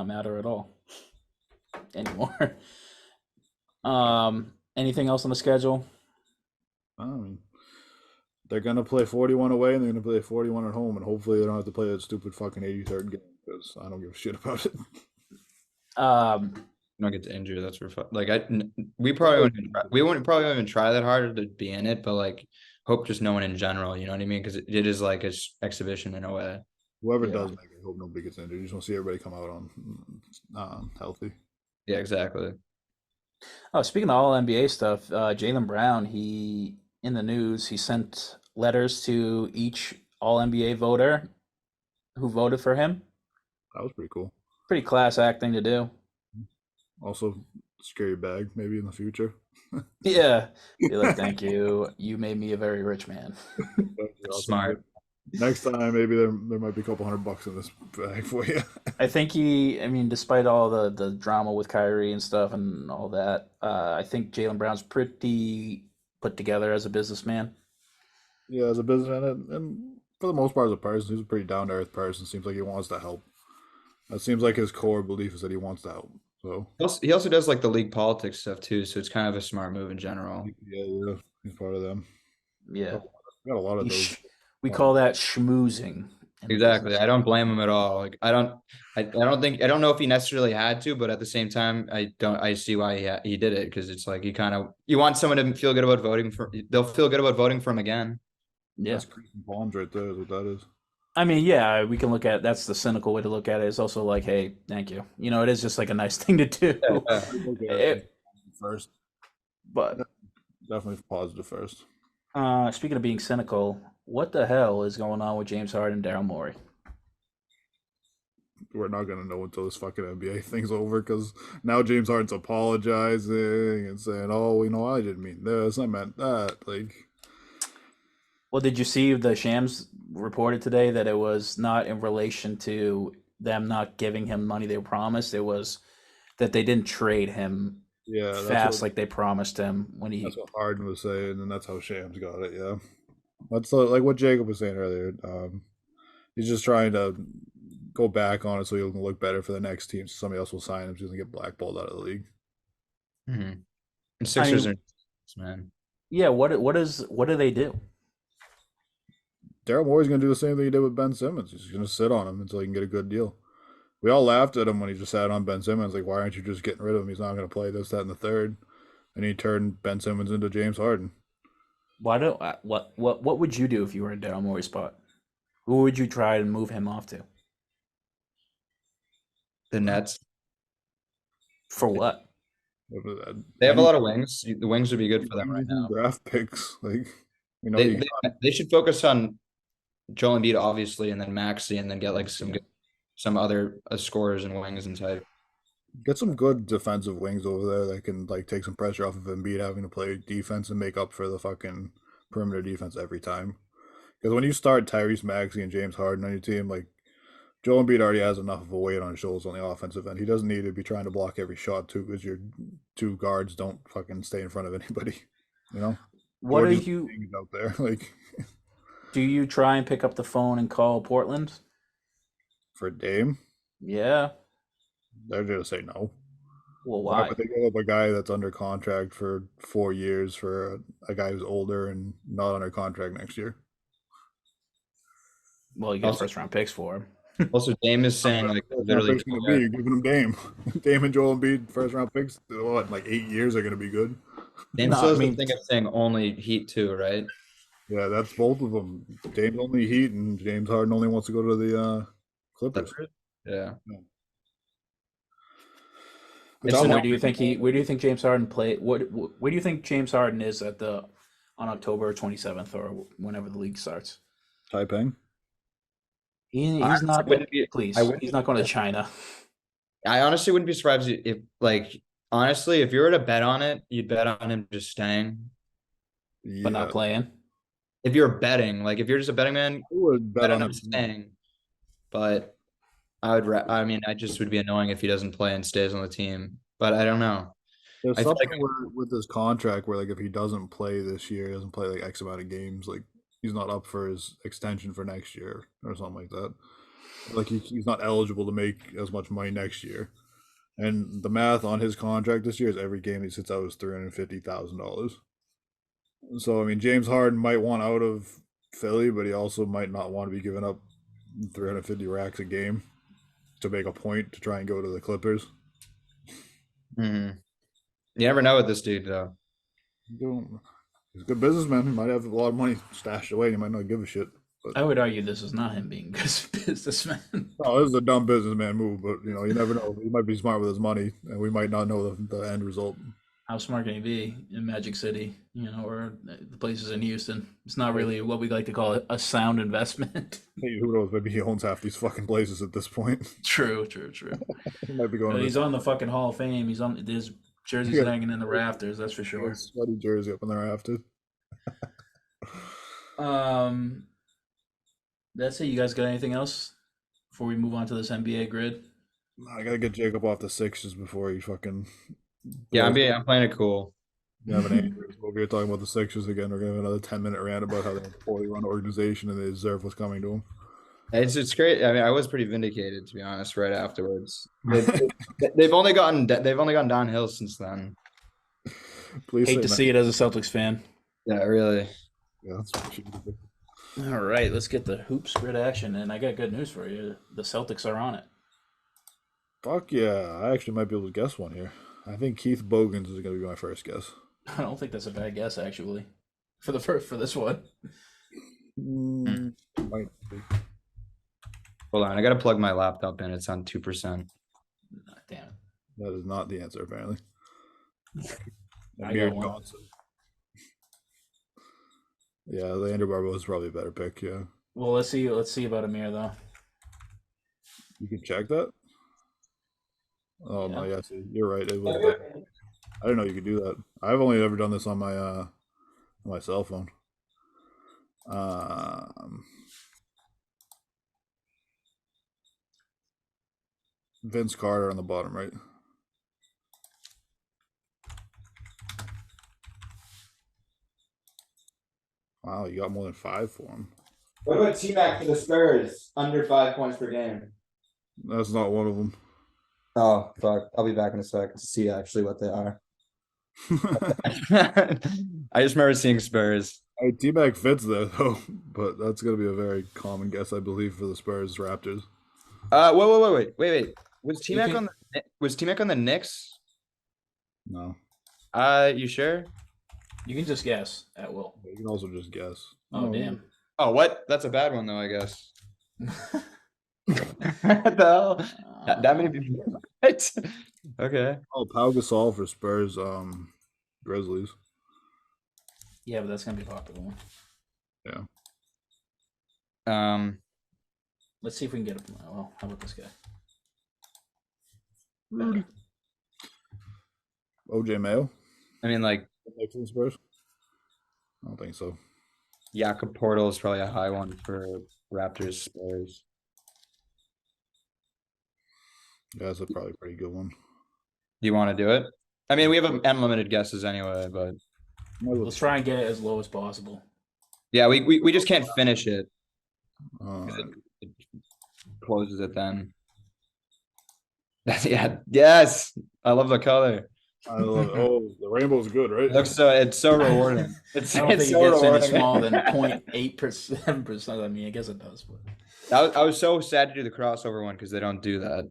[SPEAKER 1] matter at all anymore. Anything else on the schedule?
[SPEAKER 2] I mean, they're gonna play 41 away and they're gonna play 41 at home, and hopefully they don't have to play that stupid fucking 83rd game because I don't give a shit about it.
[SPEAKER 1] Um,
[SPEAKER 3] Not get injured. That's for like we probably wouldn't probably even try that hard to be in it, but like hope just no one in general. You know what I mean? Because it is like a exhibition in a way.
[SPEAKER 2] Whoever
[SPEAKER 1] yeah.
[SPEAKER 2] does make it, I hope nobody gets injured. You just want to see everybody come out on healthy.
[SPEAKER 3] Yeah, exactly.
[SPEAKER 1] Oh, speaking of all NBA stuff, Jalen Brown, he in the news, he sent letters to each all NBA voter who voted for him.
[SPEAKER 2] That was pretty cool.
[SPEAKER 1] Pretty class act thing to do.
[SPEAKER 2] Also, scary bag maybe in the future.
[SPEAKER 1] Yeah. Be like, thank you. You made me a very rich man.
[SPEAKER 2] That'd be awesome.
[SPEAKER 3] Smart.
[SPEAKER 2] Next time, maybe there might be a couple $100 in this bag for you.
[SPEAKER 1] I think I mean, despite all the drama with Kyrie and stuff and all that, I think Jalen Brown's pretty put together as a businessman.
[SPEAKER 2] Yeah, as a businessman, and for the most part, as a person, he's a pretty down to earth person. Seems like he wants to help. That seems like his core belief is that he wants to help. So
[SPEAKER 3] He also does like the league politics stuff too, so it's kind of a smart move in general.
[SPEAKER 2] yeah, he's part of them.
[SPEAKER 1] Yeah.
[SPEAKER 2] Got a lot of
[SPEAKER 1] We,
[SPEAKER 2] those.
[SPEAKER 1] we call that schmoozing in the
[SPEAKER 3] Exactly.
[SPEAKER 1] business.
[SPEAKER 3] I don't blame him at all. Like I don't know if he necessarily had to, but at the same time, I see why he did it because it's like you want someone to feel good about voting for. They'll feel good about voting for him again.
[SPEAKER 1] Yeah.
[SPEAKER 2] That's creeping palms right there. Is what that is.
[SPEAKER 1] I mean, yeah, we can look at that's the cynical way to look at it. It's also like, hey, thank you. You know, it is just like a nice thing to do.
[SPEAKER 3] Yeah.
[SPEAKER 2] First,
[SPEAKER 1] But
[SPEAKER 2] definitely positive first.
[SPEAKER 1] speaking of being cynical, what the hell is going on with James Harden and Daryl Morey?
[SPEAKER 2] We're not gonna know until this fucking NBA thing's over because now James Harden's apologizing and saying, "Oh, you know, I didn't mean this. I meant that." Like,
[SPEAKER 1] Well, did you see the Shams reported today that it was not in relation to them not giving him money they promised? It was that they didn't trade him
[SPEAKER 2] yeah,
[SPEAKER 1] fast like they promised him when
[SPEAKER 2] that's
[SPEAKER 1] he.
[SPEAKER 2] what Harden was saying, and that's how Shams got it. Yeah, that's like what Jacob was saying earlier. He's just trying to go back on it so he'll look better for the next team. So somebody else will sign him so he doesn't get blackballed out of the league.
[SPEAKER 3] And
[SPEAKER 1] I
[SPEAKER 3] Sixers
[SPEAKER 1] mean,
[SPEAKER 3] are man.
[SPEAKER 1] yeah. What do they do?
[SPEAKER 2] Daryl Morey's gonna do the same thing he did with Ben Simmons. He's gonna sit on him until he can get a good deal. We all laughed at him when he just sat on Ben Simmons. Like, why aren't you just getting rid of him? He's not gonna play this, that, and the third. And he turned Ben Simmons into James Harden.
[SPEAKER 1] Why don't what would you do if you were in Daryl Morey's spot? Who would you try to move him off to?
[SPEAKER 3] The Nets.
[SPEAKER 1] For what?
[SPEAKER 3] They have a lot of wings. The wings would be good for them right now.
[SPEAKER 2] Draft picks, like you know,
[SPEAKER 3] They should focus on Joel Embiid, obviously, and then Maxey, and then get like some other scorers and wings inside.
[SPEAKER 2] get some good defensive wings over there that can like take some pressure off of Embiid having to play defense and make up for the fucking perimeter defense every time. Because when you start Tyrese Maxey and James Harden on your team, like Joel Embiid already has enough of a weight on his shoulders on the offensive end. He doesn't need to be trying to block every shot too, because your two guards don't fucking stay in front of anybody. You know,
[SPEAKER 1] What are
[SPEAKER 2] Jordan's
[SPEAKER 1] you?
[SPEAKER 2] out there like
[SPEAKER 1] Do you try and pick up the phone and call Portland?
[SPEAKER 2] for Dame?
[SPEAKER 1] Yeah.
[SPEAKER 2] They're gonna say no.
[SPEAKER 1] Well,
[SPEAKER 2] Why
[SPEAKER 1] why?
[SPEAKER 2] would they give up a guy that's under contract for 4 years for a guy who's older and not under contract next year?
[SPEAKER 1] Well, you get
[SPEAKER 3] Also,
[SPEAKER 1] first round picks for him.
[SPEAKER 3] also Dame is saying like literally.
[SPEAKER 2] Picks gonna be you're giving him Dame. Dame and Joel Embiid first round picks. What, in like 8 years are gonna be good.
[SPEAKER 3] Dame
[SPEAKER 1] No,
[SPEAKER 3] still
[SPEAKER 1] I
[SPEAKER 3] has the
[SPEAKER 1] mean,
[SPEAKER 3] thing of saying only Heat too, right?
[SPEAKER 2] Yeah, that's both of them. Dame's only Heat and James Harden only wants to go to the Clippers.
[SPEAKER 3] Yeah. It's
[SPEAKER 1] Tom,
[SPEAKER 3] an-
[SPEAKER 1] where do you think James Harden play? Where do you think James Harden is on October 27th or whenever the league starts?
[SPEAKER 2] Taiping.
[SPEAKER 1] He's
[SPEAKER 3] I
[SPEAKER 1] not.
[SPEAKER 3] wouldn't be. I
[SPEAKER 1] Please,
[SPEAKER 3] wouldn't.
[SPEAKER 1] he's not going to China.
[SPEAKER 3] I honestly wouldn't be surprised if like honestly, if you were to bet on it, you'd bet on him just staying.
[SPEAKER 1] But not
[SPEAKER 2] Yeah,
[SPEAKER 1] playing.
[SPEAKER 3] If you're betting, like if you're just a betting man,
[SPEAKER 2] I would bet
[SPEAKER 3] bet
[SPEAKER 2] on
[SPEAKER 3] on him
[SPEAKER 2] him.
[SPEAKER 3] staying. But I mean, I just would be annoying if he doesn't play and stays on the team. But I don't know.
[SPEAKER 2] There's
[SPEAKER 3] I feel
[SPEAKER 2] something
[SPEAKER 3] like
[SPEAKER 2] where with his contract where like if he doesn't play this year, he doesn't play like X amount of games, like he's not up for his extension for next year or something like that. Like he's not eligible to make as much money next year. And the math on his contract this year is every game he sits out is $350,000. So I mean, James Harden might want out of Philly, but he also might not want to be giving up 350 racks a game to make a point to try and go to the Clippers.
[SPEAKER 3] you never know with this dude though.
[SPEAKER 2] He's a good businessman. He might have a lot of money stashed away. He might not give a shit. But
[SPEAKER 1] I would argue this is not him being a good businessman.
[SPEAKER 2] no, this is a dumb businessman move. But you know, you never know. He might be smart with his money, and we might not know the end result.
[SPEAKER 1] How smart can he be in Magic City, or the places in Houston? It's not really what we like to call a sound investment.
[SPEAKER 2] Hey, who knows? Maybe he owns half these fucking places at this point.
[SPEAKER 1] True.
[SPEAKER 2] He might be going.
[SPEAKER 1] He's on the fucking Hall of Fame. His jerseys
[SPEAKER 2] Yeah.
[SPEAKER 1] hanging in the rafters. That's for sure.
[SPEAKER 2] Sweaty jersey up in there after.
[SPEAKER 1] That's it. You guys got anything else before we move on to this NBA grid?
[SPEAKER 2] I gotta get Jacob off the Sixers before he fucking.
[SPEAKER 3] Yeah, I'm playing it cool.
[SPEAKER 2] You have an Andrews over here talking about the Sixers again. We're gonna have another 10-minute rant about how they're a poorly run organization and they deserve what's coming to them.
[SPEAKER 3] It's great. I mean, I was pretty vindicated to be honest. Right afterwards, they've only gone downhill since then.
[SPEAKER 2] Please
[SPEAKER 1] Hate to see it as a Celtics fan.
[SPEAKER 3] Yeah, really.
[SPEAKER 2] Yeah, that's what you do.
[SPEAKER 1] All right, let's get the hoops grid action, and I got good news for you. The Celtics are on it.
[SPEAKER 2] Fuck yeah! I actually might be able to guess one here. I think Keith Bogans is gonna be my first guess.
[SPEAKER 1] I don't think that's a bad guess, actually, for this one.
[SPEAKER 2] Might be.
[SPEAKER 3] Hold on, I gotta plug my laptop in. It's on 2%.
[SPEAKER 1] Damn it.
[SPEAKER 2] That is not the answer, apparently.
[SPEAKER 1] I
[SPEAKER 2] Amir
[SPEAKER 1] got one.
[SPEAKER 2] Johnson. Yeah, the Andrew Barber is probably a better pick. Yeah,
[SPEAKER 1] Well, let's see about Amir though.
[SPEAKER 2] you can check that. Oh no,
[SPEAKER 1] Yeah.
[SPEAKER 2] yeah, see, you're right. It was. I didn't know you could do that. I've only ever done this on my cell phone. Vince Carter on the bottom right. Wow, you got more than 5 for him.
[SPEAKER 3] What about T-Mac for the Spurs? Under 5 points per game.
[SPEAKER 2] That's not one of them.
[SPEAKER 3] Oh fuck! I'll be back in a sec to see actually what they are. I just remember seeing Spurs.
[SPEAKER 2] Hey, T-Mac fits there though, but that's gonna be a very common guess, I believe, for the Spurs Raptors.
[SPEAKER 3] Wait. Was T-Mac
[SPEAKER 1] can-
[SPEAKER 3] on the Knicks?
[SPEAKER 2] No,
[SPEAKER 3] You sure?
[SPEAKER 1] You can just guess at will.
[SPEAKER 2] you can also just guess.
[SPEAKER 1] Oh damn.
[SPEAKER 3] Oh, what? That's a bad one though, I guess. What the hell? That many people. What? Okay.
[SPEAKER 2] Oh, Pau Gasol for Spurs, Grizzlies.
[SPEAKER 1] Yeah, but that's gonna be a popular one.
[SPEAKER 2] Yeah.
[SPEAKER 1] Let's see if we can get it. Well, how about this guy?
[SPEAKER 2] Rudy. OJ Mayo.
[SPEAKER 3] I mean, like,
[SPEAKER 2] Next to the Spurs. I don't think so.
[SPEAKER 3] Jakob Portal is probably a high one for Raptors Spurs.
[SPEAKER 2] Yeah, that's probably a pretty good one.
[SPEAKER 3] Do you want to do it? I mean, we have unlimited guesses anyway, but
[SPEAKER 1] Let's try and get it as low as possible.
[SPEAKER 3] yeah, we just can't finish it.
[SPEAKER 2] Uh,
[SPEAKER 3] It closes it then. Yeah. Yes. I love the color.
[SPEAKER 2] I love it. Oh, the rainbow's good, right?
[SPEAKER 3] It's so rewarding. It's
[SPEAKER 1] I don't think it
[SPEAKER 3] so
[SPEAKER 1] gets any
[SPEAKER 3] rewarding.
[SPEAKER 1] smaller than 0.8%. I mean, I guess it does. But
[SPEAKER 3] I was so sad to do the crossover one because they don't do that.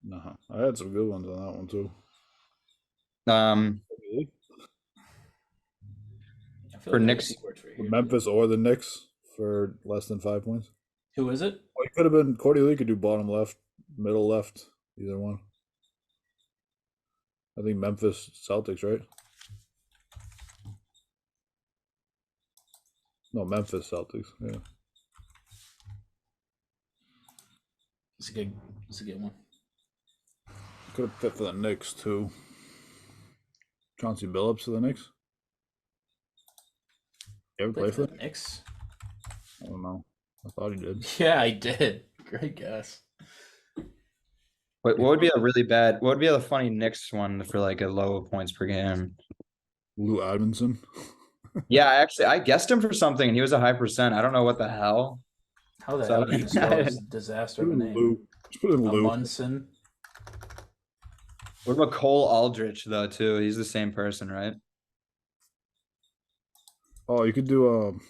[SPEAKER 2] No, I had some good ones on that one too.
[SPEAKER 1] I feel
[SPEAKER 3] For
[SPEAKER 1] like
[SPEAKER 3] Knicks-
[SPEAKER 1] it works right here.
[SPEAKER 2] Memphis or the Knicks for less than 5 points.
[SPEAKER 1] Who is it?
[SPEAKER 2] Well, it could have been Cordy Lee could do bottom left, middle left, either one. I think Memphis Celtics, right? No, Memphis Celtics. Yeah.
[SPEAKER 1] It's a good. It's a good one.
[SPEAKER 2] Could have fit for the Knicks too. Chauncey Billups for the Knicks. You ever play
[SPEAKER 1] Played
[SPEAKER 2] for
[SPEAKER 1] for
[SPEAKER 2] them?
[SPEAKER 1] the Knicks.
[SPEAKER 2] I don't know. I thought he did.
[SPEAKER 1] Yeah, I did. Great guess.
[SPEAKER 3] What would be a really bad? What would be a funny Knicks one for like a low points per game?
[SPEAKER 2] Lou Admonson.
[SPEAKER 3] Yeah, actually, I guessed him for something, and he was a high percent. I don't know what the hell.
[SPEAKER 1] How the
[SPEAKER 3] So-
[SPEAKER 1] hell did you spell his disaster
[SPEAKER 2] Put
[SPEAKER 1] of a
[SPEAKER 2] in
[SPEAKER 1] name?
[SPEAKER 2] Lou. Just put in Lou.
[SPEAKER 1] Amundsen.
[SPEAKER 3] What about Cole Aldrich though? Too, he's the same person, right?
[SPEAKER 2] Oh, you could do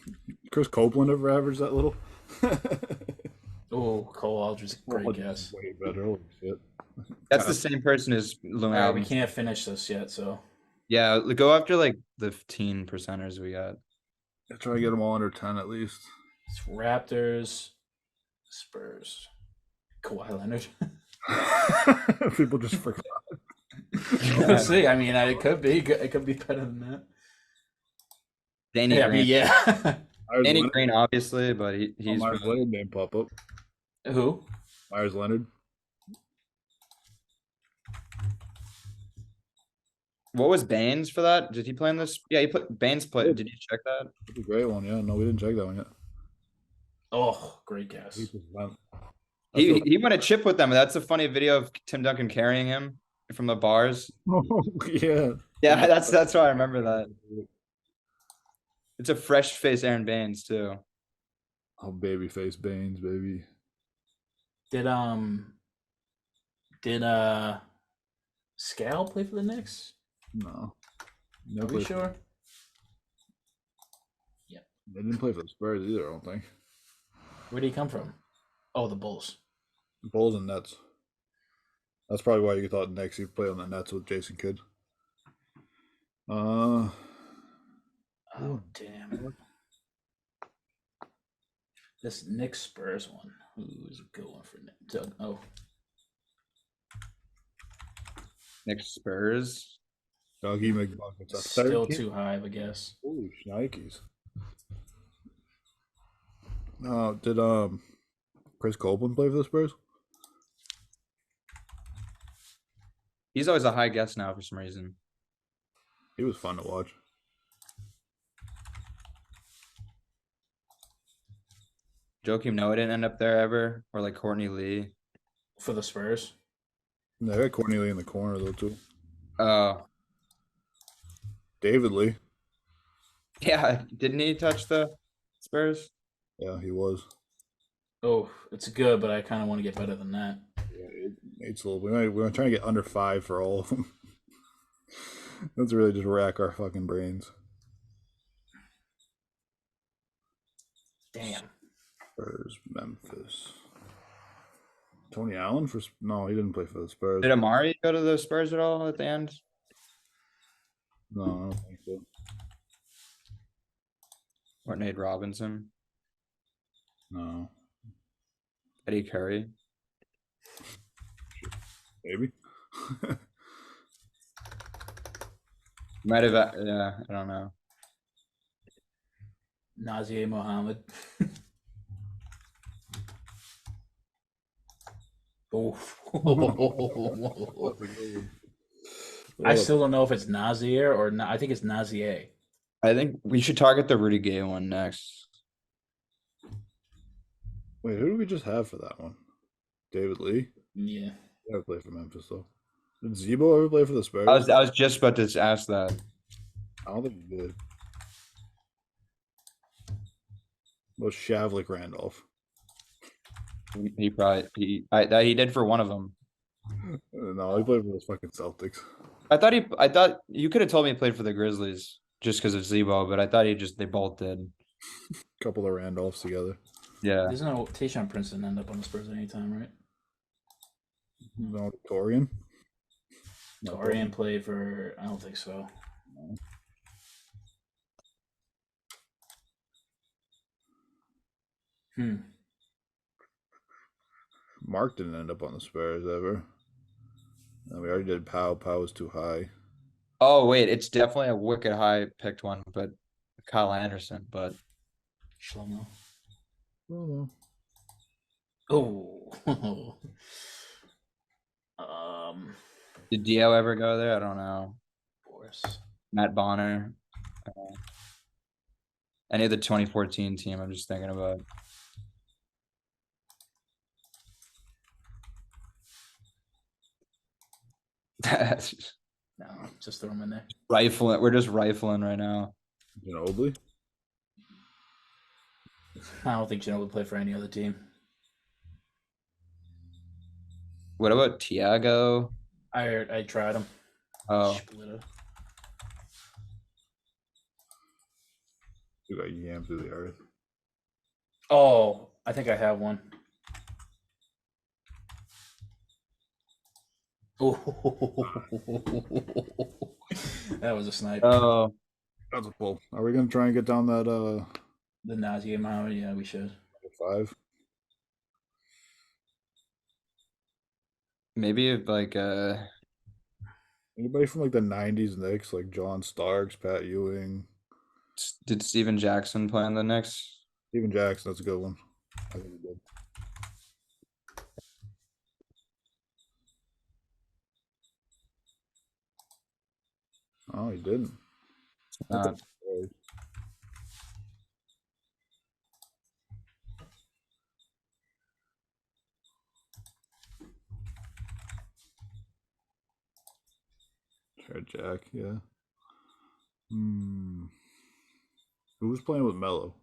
[SPEAKER 2] Chris Copeland ever average that little?
[SPEAKER 1] Oh, Cole Aldridge, great
[SPEAKER 2] Oh,
[SPEAKER 1] guess.
[SPEAKER 2] way better. Holy shit.
[SPEAKER 3] That's the same person as Lou
[SPEAKER 1] All right, we
[SPEAKER 3] Allen.
[SPEAKER 1] can't finish this yet, so
[SPEAKER 3] Yeah, go after like the 15 percenters we got.
[SPEAKER 2] I try to get them all under 10 at least.
[SPEAKER 1] it's Raptors, Spurs, Kawhi Leonard.
[SPEAKER 2] People just forgot.
[SPEAKER 1] We'll see. I mean, it could be. It could be better than that.
[SPEAKER 3] Danny
[SPEAKER 1] Yeah, I
[SPEAKER 3] Green.
[SPEAKER 1] mean, yeah.
[SPEAKER 2] Myers
[SPEAKER 3] Danny
[SPEAKER 2] Leonard.
[SPEAKER 3] Green, obviously, but he's
[SPEAKER 2] Myers Leonard name pop up.
[SPEAKER 1] Who?
[SPEAKER 2] Myers Leonard.
[SPEAKER 3] what was Baines for that? Did he play in this? Yeah, he put Baines play. Did you check that?
[SPEAKER 2] That's a great one. Yeah, no, we didn't check that one yet.
[SPEAKER 1] Oh, great guess.
[SPEAKER 2] He just went.
[SPEAKER 3] He went a chip with them. That's a funny video of Tim Duncan carrying him from the bars.
[SPEAKER 2] Oh, yeah.
[SPEAKER 3] Yeah, that's why I remember that. It's a fresh face Aaron Baines too.
[SPEAKER 2] Oh, babyface Baines, baby.
[SPEAKER 1] Did Scal play for the Knicks?
[SPEAKER 2] No.
[SPEAKER 1] Are
[SPEAKER 2] Never
[SPEAKER 1] we
[SPEAKER 2] played-
[SPEAKER 1] sure?
[SPEAKER 2] They didn't play for the Spurs either, I don't think.
[SPEAKER 1] Where did he come from? Oh, the Bulls.
[SPEAKER 2] Bulls and Nets. That's probably why you thought next he played on the Nets with Jason Kidd.
[SPEAKER 1] Oh, damn. This Knicks Spurs one. Ooh, is a good one for Nick. Doug. Oh,
[SPEAKER 3] Knicks Spurs.
[SPEAKER 2] Dougie McBuckets.
[SPEAKER 1] still too high of a guess.
[SPEAKER 2] Holy shnikes. Did Chris Copeland play for the Spurs?
[SPEAKER 3] He's always a high guess now for some reason.
[SPEAKER 2] He was fun to watch.
[SPEAKER 3] Joakim Noah didn't end up there ever, or like Courtney Lee.
[SPEAKER 1] For the Spurs?
[SPEAKER 2] They got Courtney Lee in the corner though too. David Lee.
[SPEAKER 3] Yeah, didn't he touch the Spurs?
[SPEAKER 2] Yeah, he was.
[SPEAKER 1] Oh, it's good, but I kind of want to get better than that.
[SPEAKER 2] Yeah, it's a little. We're trying to get under 5 for all of them. Let's really just rack our fucking brains.
[SPEAKER 1] Damn.
[SPEAKER 2] Spurs, Memphis. Tony Allen for no, he didn't play for the Spurs.
[SPEAKER 3] Did Amari go to the Spurs at all at the end?
[SPEAKER 2] No, I don't think so.
[SPEAKER 3] Or Nate Robinson,
[SPEAKER 2] No,
[SPEAKER 3] Eddie Curry.
[SPEAKER 2] maybe.
[SPEAKER 3] Might have. Yeah, I don't know.
[SPEAKER 1] Nazir Mohammed. Oh. I still don't know if it's Nazir or not. I think it's Nazier.
[SPEAKER 3] I think we should target the Rudy Gay one next.
[SPEAKER 2] Wait, who did we just have for that one? David Lee.
[SPEAKER 1] Yeah.
[SPEAKER 2] He never played for Memphis though. Did Zebo ever play for the Spurs?
[SPEAKER 3] I was just about to ask that.
[SPEAKER 2] I don't think he did. Was Shavlik Randolph?
[SPEAKER 3] He probably he did for one of them.
[SPEAKER 2] No, he played for those fucking Celtics.
[SPEAKER 3] I thought you could have told me he played for the Grizzlies just because of Zebo, but I thought they both did.
[SPEAKER 2] Couple of Randolphs together.
[SPEAKER 3] Yeah.
[SPEAKER 1] There's no Tayshaun Prince didn't end up on the Spurs anytime, right?
[SPEAKER 2] No, Torian.
[SPEAKER 1] Dorian played for. I don't think so.
[SPEAKER 2] Mark didn't end up on the Spurs ever. No, we already did Pow. Pow was too high.
[SPEAKER 3] Oh wait, it's definitely a wicked high picked one, but Kyle Anderson. But
[SPEAKER 1] Shlomo.
[SPEAKER 2] Oh,
[SPEAKER 1] Oh. um,
[SPEAKER 3] did Dio ever go there? I don't know.
[SPEAKER 1] of course.
[SPEAKER 3] Matt Bonner. Any of the 2014 team? I'm just thinking about.
[SPEAKER 1] No, just throw him in there.
[SPEAKER 3] Rifling. We're just rifling right now.
[SPEAKER 2] Ginobili.
[SPEAKER 1] I don't think Ginobili would play for any other team.
[SPEAKER 3] What about Tiago?
[SPEAKER 1] I tried him.
[SPEAKER 3] Oh,
[SPEAKER 1] Splitter.
[SPEAKER 2] You got yam through the earth.
[SPEAKER 1] Oh, I think I have one. Oh, that was a snipe.
[SPEAKER 3] oh,
[SPEAKER 2] That's a pull. Are we gonna try and get down that
[SPEAKER 1] The Nazi Muhammad, yeah, we should.
[SPEAKER 2] 5?
[SPEAKER 3] maybe if like
[SPEAKER 2] Anybody from like the '90s Knicks, like John Starks, Pat Ewing,
[SPEAKER 3] did Steven Jackson play on the Knicks?
[SPEAKER 2] Steven Jackson? That's a good one. I think he did. Oh, he didn't.
[SPEAKER 3] Not.
[SPEAKER 2] Sure, Jack. Yeah. Hmm. Who was playing with Melo?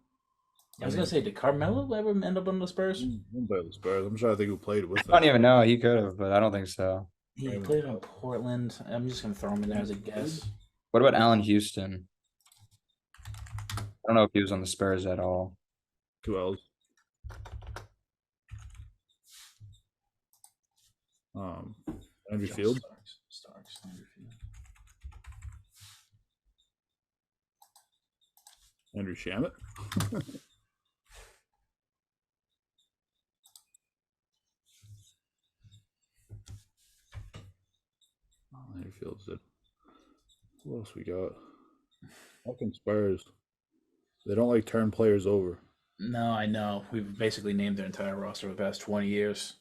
[SPEAKER 1] I was gonna say, did Carmelo ever end up on the Spurs?
[SPEAKER 2] He didn't play with the Spurs. I'm trying to think who played with
[SPEAKER 3] I don't
[SPEAKER 2] him.
[SPEAKER 3] even know. He could have, but I don't think so.
[SPEAKER 1] He played on Portland. I'm just gonna throw him in there as a guess.
[SPEAKER 3] What about Allen Houston? I don't know if he was on the Spurs at all.
[SPEAKER 2] 2 L's. Andrew Field.
[SPEAKER 1] Starks, Andrew Field.
[SPEAKER 2] Andrew Shamet. Andrew Field's it. What else we got? Fucking Spurs. They don't like turn players over.
[SPEAKER 1] No, I know. We've basically named their entire roster for the past 20 years.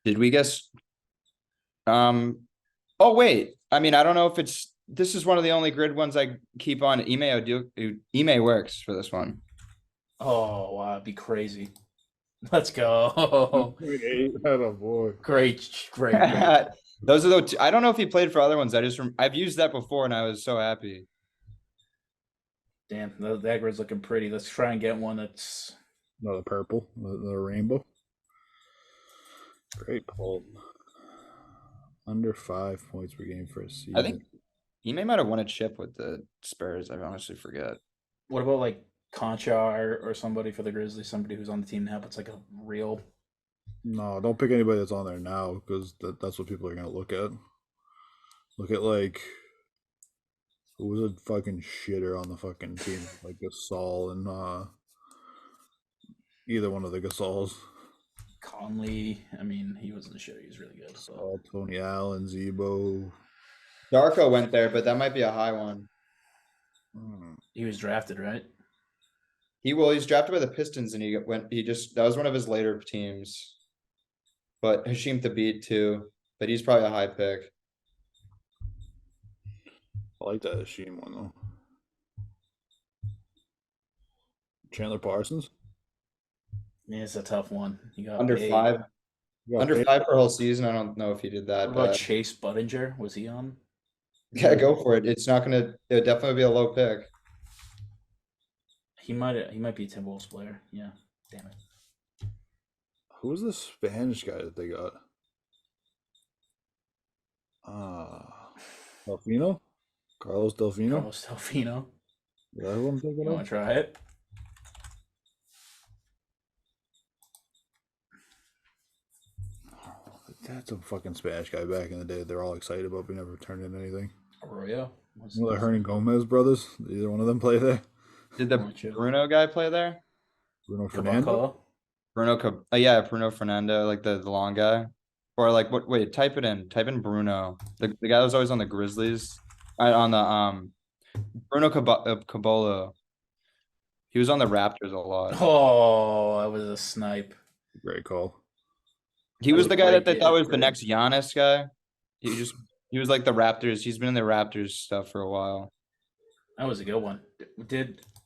[SPEAKER 3] Did we guess? Oh wait. I mean, I don't know if it's. This is one of the only grid ones I keep on. Ime works for this one.
[SPEAKER 1] Oh, wow, it'd be crazy. Let's go.
[SPEAKER 2] 8. Oh boy.
[SPEAKER 1] Great.
[SPEAKER 3] Those are the two. I don't know if he played for other ones. I've used that before and I was so happy.
[SPEAKER 1] Damn, that grid's looking pretty. Let's try and get one that's
[SPEAKER 2] Another purple. The rainbow. Great pull. Under 5 points per game for a season.
[SPEAKER 3] I think Ime might have won a chip with the Spurs. I honestly forget.
[SPEAKER 1] What about like Concha or somebody for the Grizzlies? Somebody who's on the team now, but it's like a real.
[SPEAKER 2] No, don't pick anybody that's on there now because that's what people are gonna look at. Look at like who was a fucking shitter on the fucking team, like Gasol and either one of the Gasols.
[SPEAKER 1] Conley. I mean, he wasn't sure. He was really good. So.
[SPEAKER 2] Tony Allen, Zebo.
[SPEAKER 3] Darko went there, but that might be a high one.
[SPEAKER 1] He was drafted, right?
[SPEAKER 3] He's drafted by the Pistons and that was one of his later teams. But Hashim Thabit too, but he's probably a high pick.
[SPEAKER 2] I like that Hashim one though. Chandler Parsons.
[SPEAKER 1] Yeah, it's a tough one. You got
[SPEAKER 3] Under
[SPEAKER 1] paid.
[SPEAKER 3] 5.
[SPEAKER 2] You got
[SPEAKER 3] Under
[SPEAKER 2] paid.
[SPEAKER 3] 5 for a whole season. I don't know if he did that.
[SPEAKER 1] What about
[SPEAKER 3] But
[SPEAKER 1] Chase Budinger? Was he on?
[SPEAKER 3] yeah, go for it. It's not gonna. It'll definitely be a low pick.
[SPEAKER 1] He might be a Timberwolves player. Yeah. Damn it.
[SPEAKER 2] Who was the Spanish guy that they got? Delfino? Carlos Delfino?
[SPEAKER 1] Carlos Delfino.
[SPEAKER 2] Is that who I'm thinking
[SPEAKER 1] You want
[SPEAKER 2] of?
[SPEAKER 1] to try it?
[SPEAKER 2] That's a fucking Spanish guy back in the day. They're all excited about, but never turned into anything.
[SPEAKER 1] Arroyo.
[SPEAKER 2] You know the Hernan Gomez brothers? Did either one of them play there?
[SPEAKER 3] Did the Bruno guy play there?
[SPEAKER 2] Bruno Fernando?
[SPEAKER 1] Caboclo?
[SPEAKER 3] Bruno Fernando, like the long guy. Or like what? Wait, type it in. Type in Bruno. The guy that was always on the Grizzlies. On the Bruno Cabolo. He was on the Raptors a lot.
[SPEAKER 1] Oh, that was a snipe.
[SPEAKER 2] Great call.
[SPEAKER 3] He
[SPEAKER 1] That
[SPEAKER 3] was
[SPEAKER 1] was
[SPEAKER 3] the
[SPEAKER 1] a
[SPEAKER 3] guy that
[SPEAKER 1] great
[SPEAKER 3] they thought
[SPEAKER 1] game.
[SPEAKER 3] was the next Giannis guy. He was like the Raptors. He's been in the Raptors stuff for a while.
[SPEAKER 1] That was a good one.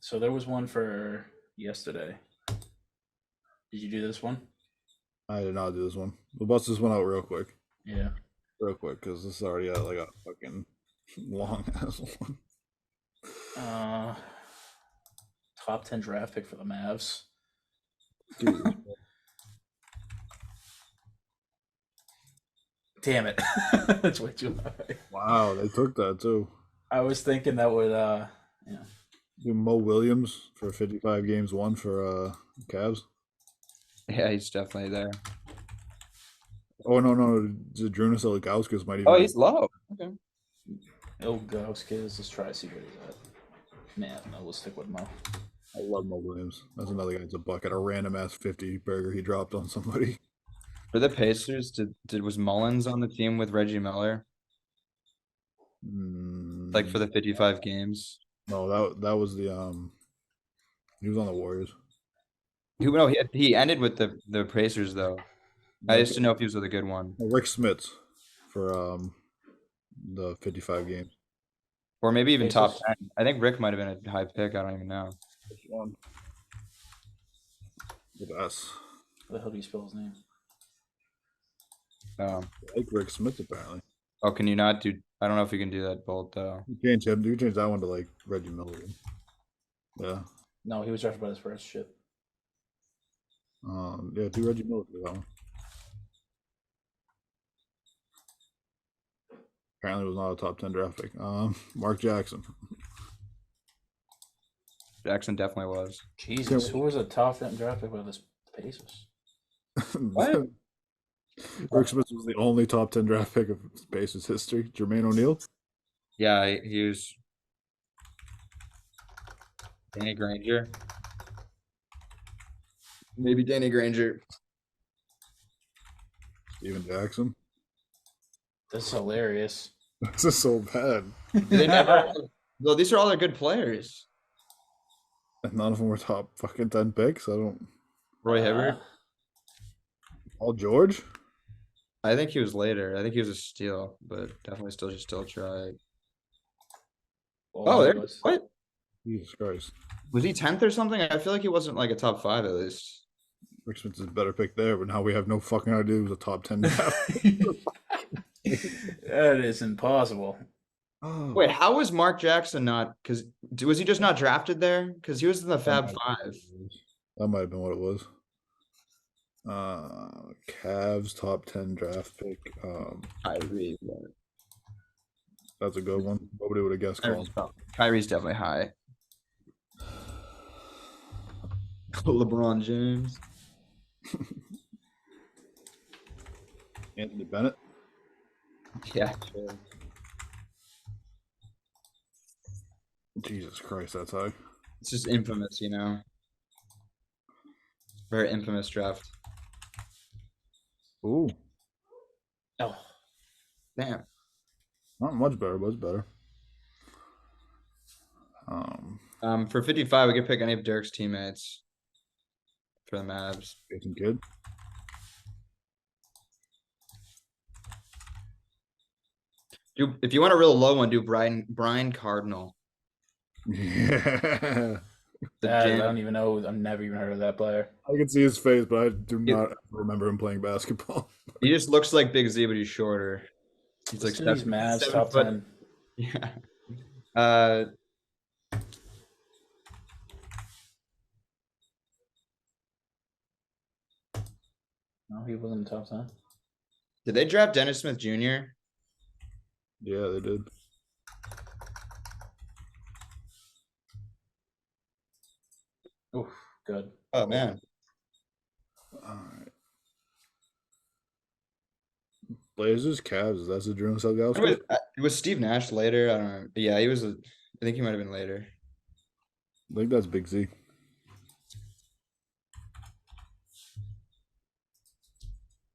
[SPEAKER 1] So there was one for yesterday. Did you do this one?
[SPEAKER 2] I did not do this one. We'll bust this one out real quick.
[SPEAKER 1] Yeah.
[SPEAKER 2] Real quick, because this is already like a fucking long ass one.
[SPEAKER 1] Top 10 draft pick for the Mavs.
[SPEAKER 2] Dude,
[SPEAKER 1] Damn it. That's way too high.
[SPEAKER 2] wow, they took that too.
[SPEAKER 1] I was thinking that would
[SPEAKER 2] Do Mo Williams for 55 games, one for Cavs.
[SPEAKER 3] Yeah, he's definitely there.
[SPEAKER 2] Oh no, Zadrunas Ilgauskas might even.
[SPEAKER 3] Oh, he's low. Okay.
[SPEAKER 1] Ilgauskas. Let's try to see what he's at. Man, no, we'll stick with Mo.
[SPEAKER 2] I love Mo Williams. That's another guy that's a bucket. A random ass 50 burger he dropped on somebody.
[SPEAKER 3] For the Pacers, was Mullins on the team with Reggie Miller? Like for the 55 games?
[SPEAKER 2] No, that was the he was on the Warriors.
[SPEAKER 3] He ended with the Pacers though. I just didn't know if he was with a good one.
[SPEAKER 2] Rick Smits for the 55 games.
[SPEAKER 3] Or maybe even top
[SPEAKER 1] Pacers.
[SPEAKER 3] 10. I think Rick might have been a high pick. I don't even know.
[SPEAKER 2] Which one? With us.
[SPEAKER 1] How the hell do you spell his name?
[SPEAKER 3] Um,
[SPEAKER 2] I like Rick Smith apparently.
[SPEAKER 3] oh, can you not do? I don't know if you can do that bolt though.
[SPEAKER 2] You change him. You change that one to like Reggie Miller. Yeah.
[SPEAKER 1] No, he was drafted by his first ship.
[SPEAKER 2] Yeah, do Reggie Miller for that one. Apparently was not a top 10 draft pick. Mark Jackson.
[SPEAKER 3] Jackson definitely was.
[SPEAKER 1] Jesus, who was a top 10 draft pick by the Pacers?
[SPEAKER 3] What?
[SPEAKER 2] Rick Smith was the only top 10 draft pick of Pacers history. Jermaine O'Neal.
[SPEAKER 3] Yeah, he was. Danny Granger. Maybe Danny Granger.
[SPEAKER 2] Steven Jackson.
[SPEAKER 1] That's hilarious.
[SPEAKER 2] This is so bad.
[SPEAKER 3] They never. Well, these are all their good players.
[SPEAKER 2] And none of them were top fucking 10 picks. I don't.
[SPEAKER 3] Roy Hibbert.
[SPEAKER 2] Paul George?
[SPEAKER 3] I think he was later. I think he was a steal, but definitely should still try. Oh, there. What?
[SPEAKER 2] Jesus Christ.
[SPEAKER 3] Was he 10th or something? I feel like he wasn't like a top 5 at least.
[SPEAKER 2] Rick Smith is a better pick there, but now we have no fucking idea who's a top 10 draft.
[SPEAKER 1] That is impossible.
[SPEAKER 2] Oh.
[SPEAKER 3] Wait, how was Mark Jackson not? Because was he just not drafted there? Because he was in the Fab Five.
[SPEAKER 2] That might have been what it was. Cavs top 10 draft pick.
[SPEAKER 3] Kyrie.
[SPEAKER 2] That's a good one. Nobody would have guessed.
[SPEAKER 3] Kyrie's definitely high. LeBron James.
[SPEAKER 2] Anthony Bennett.
[SPEAKER 3] Yeah, sure.
[SPEAKER 2] Jesus Christ, that's high.
[SPEAKER 3] It's just infamous, you know. Very infamous draft.
[SPEAKER 2] Ooh,
[SPEAKER 1] Oh,
[SPEAKER 3] Damn.
[SPEAKER 2] not much better, but it's better.
[SPEAKER 3] For 55, we could pick any of Dirk's teammates for the Mavs.
[SPEAKER 2] Jason Kidd.
[SPEAKER 3] If you want a real low one, do Brian Cardinal.
[SPEAKER 2] Yeah.
[SPEAKER 1] I don't even know. I've never even heard of that player.
[SPEAKER 2] I can see his face, but I do not remember him playing basketball.
[SPEAKER 3] He just looks like Big Z, but he's shorter. He's like
[SPEAKER 1] These Mavs
[SPEAKER 3] 7
[SPEAKER 1] top
[SPEAKER 3] foot.
[SPEAKER 1] 10.
[SPEAKER 3] Yeah.
[SPEAKER 1] No, he wasn't in top 10.
[SPEAKER 3] Did they draft Dennis Smith Jr.?
[SPEAKER 2] Yeah, they did.
[SPEAKER 1] Oof, good.
[SPEAKER 3] Oh man.
[SPEAKER 2] All right. Blazers, Cavs. That's a Drew Selgowski.
[SPEAKER 3] It was Steve Nash later. I don't know. Yeah, he was. I think he might have been later.
[SPEAKER 2] I think that's Big Z.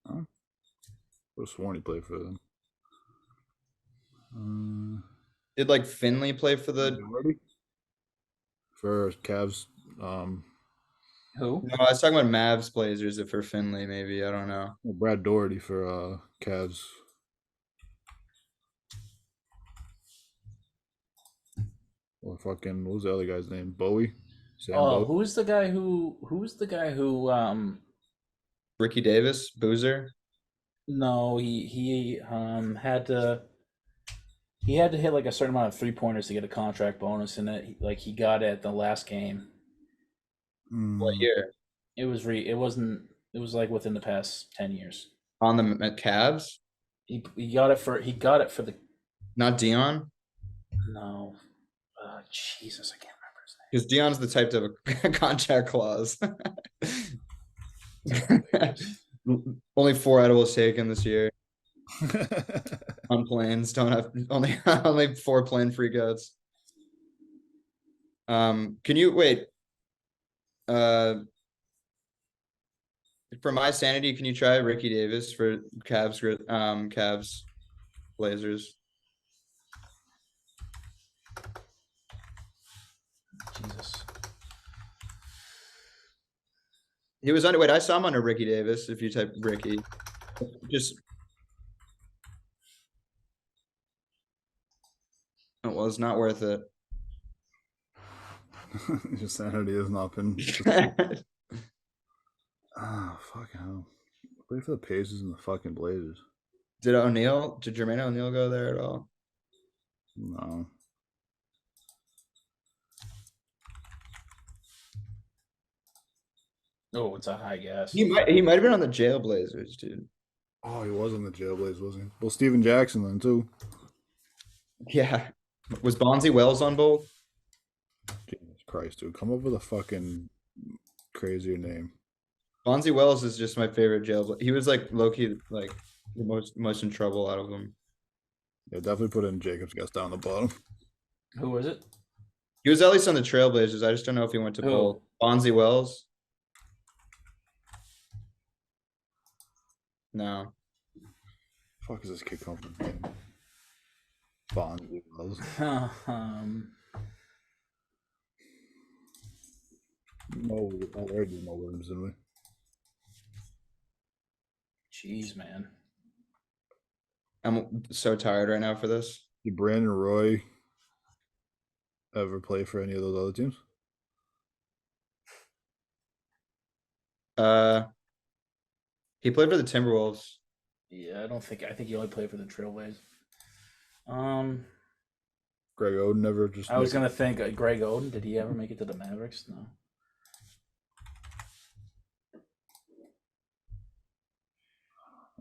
[SPEAKER 2] Huh? I sworn he played for them.
[SPEAKER 3] Did like Finley play for the?
[SPEAKER 2] Doherty? For Cavs.
[SPEAKER 1] Who?
[SPEAKER 3] No, I was talking about Mavs Blazers. If for Finley, maybe I don't know.
[SPEAKER 2] Brad Doherty for Cavs. Or fucking what was the other guy's name? Bowie? Sam
[SPEAKER 1] Oh,
[SPEAKER 2] Bowie?
[SPEAKER 1] who's the guy who
[SPEAKER 3] Ricky Davis, Boozer.
[SPEAKER 1] no, he had to hit like a certain amount of 3-pointers to get a contract bonus, and like he got it at the last game.
[SPEAKER 3] What year?
[SPEAKER 1] It was like within the past 10 years.
[SPEAKER 3] On the Cavs?
[SPEAKER 1] He got it for the
[SPEAKER 3] Not Dion?
[SPEAKER 1] no. Jesus, I can't
[SPEAKER 3] Because Dion's the type to have a contract clause. Only 4 edibles taken this year on planes. Don't have only 4 plane freakouts. Can you wait? For my sanity, can you try Ricky Davis for Cavs Blazers?
[SPEAKER 1] Jesus.
[SPEAKER 3] He was under. Wait, I saw him under Ricky Davis. If you type Ricky, just it was not worth it.
[SPEAKER 2] Your sanity has not been. Fuck hell. Play for the Pacers and the fucking Blazers.
[SPEAKER 3] Did Jermaine O'Neal go there at all?
[SPEAKER 2] No.
[SPEAKER 1] Oh, it's a high guess.
[SPEAKER 3] He might have been on the Jailblazers, dude.
[SPEAKER 2] Oh, he was on the Jailblazers, wasn't he? Well, Steven Jackson then too.
[SPEAKER 3] Yeah. Was Bonzi Wells on both?
[SPEAKER 2] Jesus Christ, dude. Come up with a fucking crazier name.
[SPEAKER 3] Bonzi Wells is just my favorite jail. He was like low-key like the most in trouble out of them.
[SPEAKER 2] Yeah, definitely put in Jacob's guess down the bottom.
[SPEAKER 1] Who was it?
[SPEAKER 3] He was at least on the Trailblazers. I just don't know if he went to
[SPEAKER 1] Who?
[SPEAKER 3] both. Bonzi Wells? No.
[SPEAKER 2] Fuck is this kid come from? Bonzi Wells. No, I already know Williams, didn't we?
[SPEAKER 1] Jeez, man.
[SPEAKER 3] I'm so tired right now for this.
[SPEAKER 2] Did Brandon Roy ever play for any of those other teams?
[SPEAKER 3] He played for the Timberwolves.
[SPEAKER 1] Yeah, I think he only played for the Trailblazers.
[SPEAKER 2] Greg Oden never just.
[SPEAKER 1] I was gonna think Greg Oden. Did he ever make it to the Mavericks? No.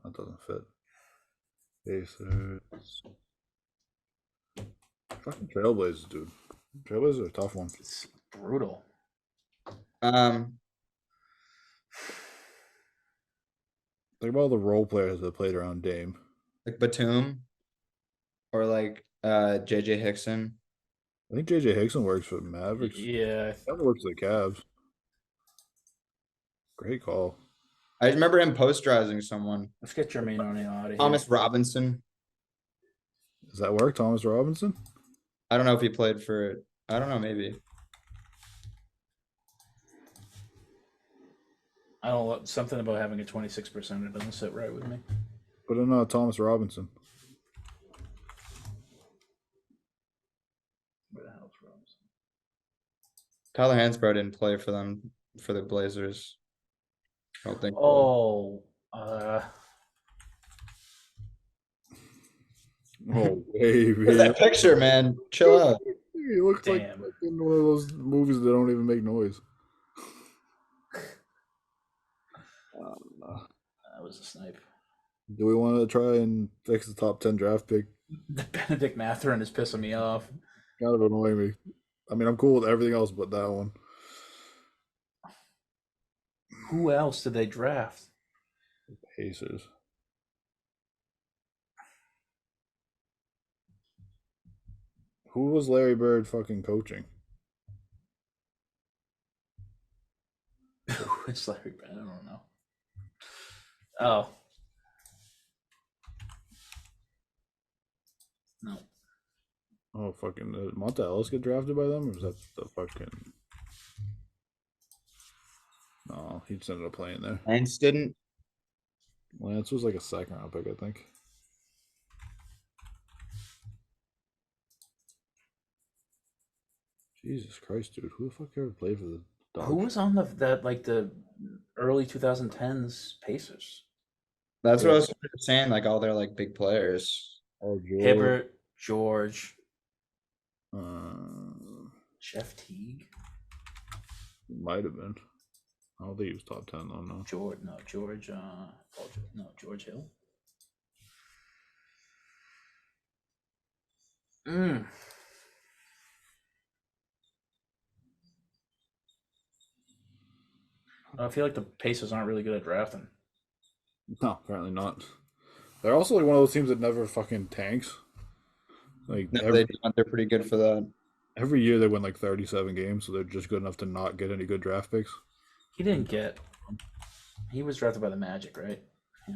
[SPEAKER 2] That doesn't fit. Pacers. Fucking Trailblazers, dude. Trailblazers are a tough one.
[SPEAKER 1] It's brutal.
[SPEAKER 2] Think about all the role players that played around Dame.
[SPEAKER 3] Like Batum or like JJ Hickson.
[SPEAKER 2] I think JJ Hickson works for the Mavericks.
[SPEAKER 1] Yeah.
[SPEAKER 2] That works for the Cavs. Great call.
[SPEAKER 3] I remember him posterizing someone.
[SPEAKER 1] Let's get Jermaine O'Neal out of here.
[SPEAKER 3] Thomas Robinson.
[SPEAKER 2] Does that work, Thomas Robinson?
[SPEAKER 3] I don't know if he played for. I don't know. Maybe.
[SPEAKER 1] I don't know, something about having a 26%. It doesn't sit right with me.
[SPEAKER 2] Put in Thomas Robinson.
[SPEAKER 1] Where the hell's Robinson?
[SPEAKER 3] Tyler Hansbrough didn't play for them for the Blazers. I don't think.
[SPEAKER 1] Oh,
[SPEAKER 2] Oh, baby.
[SPEAKER 3] What's that picture, man? Chill out.
[SPEAKER 2] He looks like
[SPEAKER 1] Damn.
[SPEAKER 2] in one of those movies that don't even make noise.
[SPEAKER 1] That was a snipe.
[SPEAKER 2] Do we want to try and fix the top 10 draft pick?
[SPEAKER 1] The Benedict Mathurin is pissing me off.
[SPEAKER 2] Kind of annoying me. I mean, I'm cool with everything else but that one.
[SPEAKER 1] Who else did they draft?
[SPEAKER 2] Pacers. Who was Larry Bird fucking coaching?
[SPEAKER 1] It's Larry Bird. I don't know. Oh. No.
[SPEAKER 2] Oh, fucking did Monta Ellis get drafted by them, or was that the fucking? No, he just ended up playing there.
[SPEAKER 3] Lance didn't.
[SPEAKER 2] Lance was like a second round pick, I think. Jesus Christ, dude, who the fuck ever played for the Dogs?
[SPEAKER 1] Who was on the early 2010s Pacers?
[SPEAKER 3] That's what I was saying. Like all their like big players.
[SPEAKER 2] Oh, George.
[SPEAKER 1] Hibbert, George,
[SPEAKER 2] Uh,
[SPEAKER 1] Jeff Teague,
[SPEAKER 2] might have been. I don't think he was top 10 though. No.
[SPEAKER 1] George. No, George. George Hill. I feel like the Pacers aren't really good at drafting.
[SPEAKER 2] No, apparently not. They're also like one of those teams that never fucking tanks. Like
[SPEAKER 3] No, they're pretty good for that.
[SPEAKER 2] every year they win like 37 games, so they're just good enough to not get any good draft picks.
[SPEAKER 1] He didn't get. He was drafted by the Magic, right?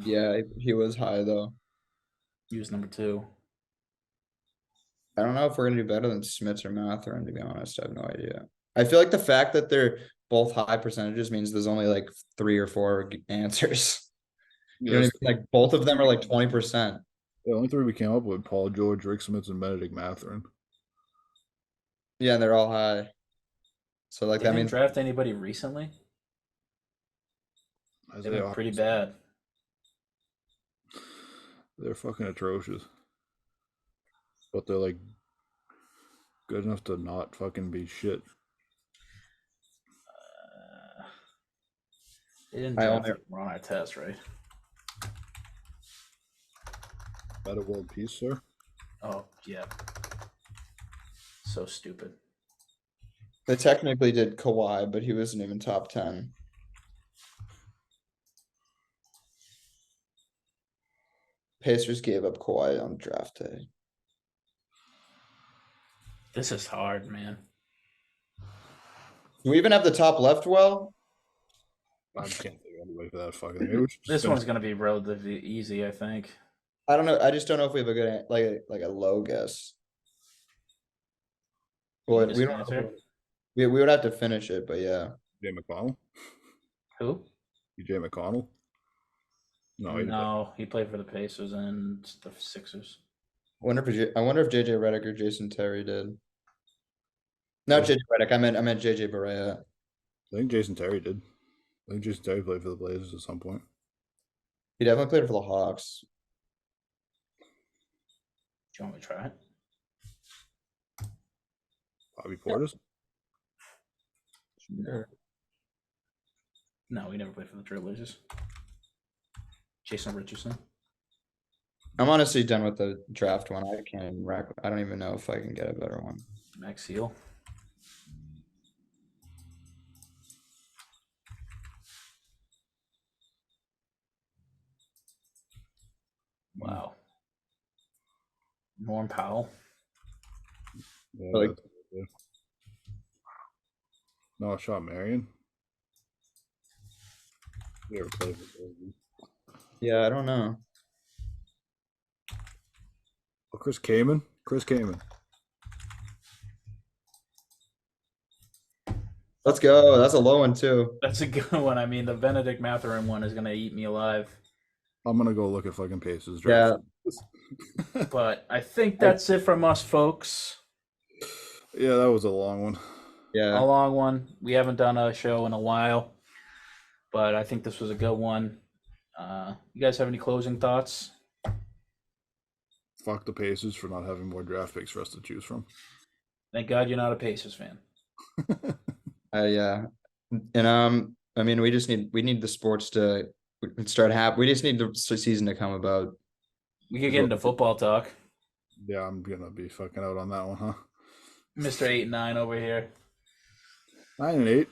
[SPEAKER 3] Yeah, he was high though.
[SPEAKER 1] He was number 2.
[SPEAKER 3] I don't know if we're gonna do better than Smits or Matherin, to be honest. I have no idea. I feel like the fact that they're both high percentages means there's only like 3 or 4 answers. You know what I mean? Like both of them are like 20%.
[SPEAKER 2] The only 3 we came up with: Paul George, Rick Smits, and Benedict Mathurin.
[SPEAKER 3] Yeah, and they're all high. So like
[SPEAKER 1] They
[SPEAKER 3] that
[SPEAKER 1] didn't
[SPEAKER 3] means
[SPEAKER 1] draft anybody recently. They were pretty bad.
[SPEAKER 2] They're fucking atrocious. But they're like good enough to not fucking be shit.
[SPEAKER 1] They didn't draft Ron Artest, right?
[SPEAKER 2] Better world peace, sir.
[SPEAKER 1] Oh yeah. So stupid.
[SPEAKER 3] they technically did Kawhi, but he wasn't even top 10. Pacers gave up Kawhi on draft day.
[SPEAKER 1] This is hard, man.
[SPEAKER 3] Do we even have the top left well?
[SPEAKER 2] I can't think of anybody for that fucking thing.
[SPEAKER 1] This one's gonna be relatively easy, I think.
[SPEAKER 3] I don't know. I just don't know if we have a good like a low guess. Well, we don't. We would have to finish it, but yeah.
[SPEAKER 2] Jay McConnell.
[SPEAKER 1] Who?
[SPEAKER 2] Jay McConnell.
[SPEAKER 1] No, he played for the Pacers and the Sixers.
[SPEAKER 3] I wonder if JJ Redick or Jason Terry did. Not JJ Redick. I meant JJ Barea.
[SPEAKER 2] I think Jason Terry did. I think Jason Terry played for the Blazers at some point.
[SPEAKER 3] He definitely played for the Hawks.
[SPEAKER 1] Do you want me to try it?
[SPEAKER 2] Bobby Portis?
[SPEAKER 1] Sure. No, he never played for the Trailblazers. Jason Richardson.
[SPEAKER 3] I'm honestly done with the draft one. I don't even know if I can get a better one.
[SPEAKER 1] Max Seal. Wow. Norm Powell.
[SPEAKER 2] Yeah,
[SPEAKER 3] Like,
[SPEAKER 2] no, Sean Marion. He ever played with Blazers.
[SPEAKER 3] yeah, I don't know.
[SPEAKER 2] Oh, Chris Kaman.
[SPEAKER 3] Let's go. That's a low one too.
[SPEAKER 1] That's a good one. I mean, the Benedict Mathurin one is gonna eat me alive.
[SPEAKER 2] I'm gonna go look at fucking Pacers.
[SPEAKER 3] Yeah.
[SPEAKER 1] But I think that's it from us, folks.
[SPEAKER 2] Yeah, that was a long one.
[SPEAKER 3] Yeah.
[SPEAKER 1] A long one. We haven't done a show in a while, but I think this was a good one. You guys have any closing thoughts?
[SPEAKER 2] Fuck the Pacers for not having more draft picks for us to choose from.
[SPEAKER 1] Thank God you're not a Pacers fan.
[SPEAKER 3] Yeah. And I mean, we need the sports to start happening. We just need the season to come about.
[SPEAKER 1] We could get into football talk.
[SPEAKER 2] Yeah, I'm gonna be fucking out on that one, huh?
[SPEAKER 1] Mr. 8-9 over here.
[SPEAKER 2] 9-8.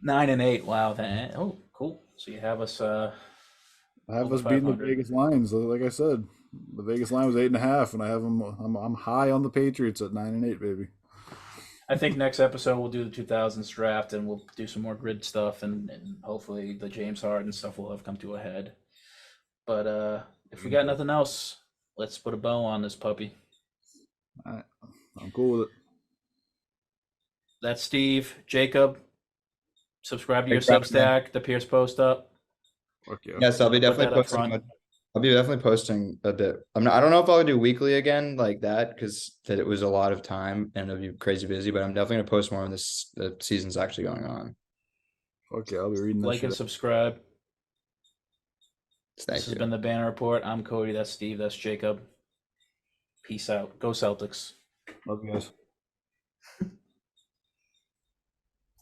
[SPEAKER 1] 9-8. Wow. Oh, cool. So you have us.
[SPEAKER 2] I have us beating the Vegas Lions. Like I said, the Vegas line was 8.5, and I have them. I'm high on the Patriots at 9-8, baby.
[SPEAKER 1] I think next episode we'll do the 2000s draft, and we'll do some more grid stuff, and hopefully the James Harden stuff will have come to a head. But if we got nothing else, let's put a bow on this puppy.
[SPEAKER 2] I'm cool with it.
[SPEAKER 1] That's Steve. Jacob, subscribe to your
[SPEAKER 3] Thanks for having me.
[SPEAKER 1] Substack, the Pierce Post up.
[SPEAKER 2] Fuck yeah.
[SPEAKER 3] Yes, I'll be
[SPEAKER 1] Put that
[SPEAKER 3] definitely
[SPEAKER 1] up
[SPEAKER 3] posting.
[SPEAKER 1] front.
[SPEAKER 3] I'll be definitely posting a bit. I don't know if I'll do weekly again like that because it was a lot of time and it'll be crazy busy. But I'm definitely gonna post more when the season's actually going on.
[SPEAKER 2] Fuck yeah, I'll be reading that
[SPEAKER 1] Like
[SPEAKER 2] shit.
[SPEAKER 1] and subscribe. This
[SPEAKER 3] Thank
[SPEAKER 1] has
[SPEAKER 3] you.
[SPEAKER 1] been the Banner Report. I'm Cody. That's Steve. That's Jacob. Peace out. Go Celtics.
[SPEAKER 2] Love you guys.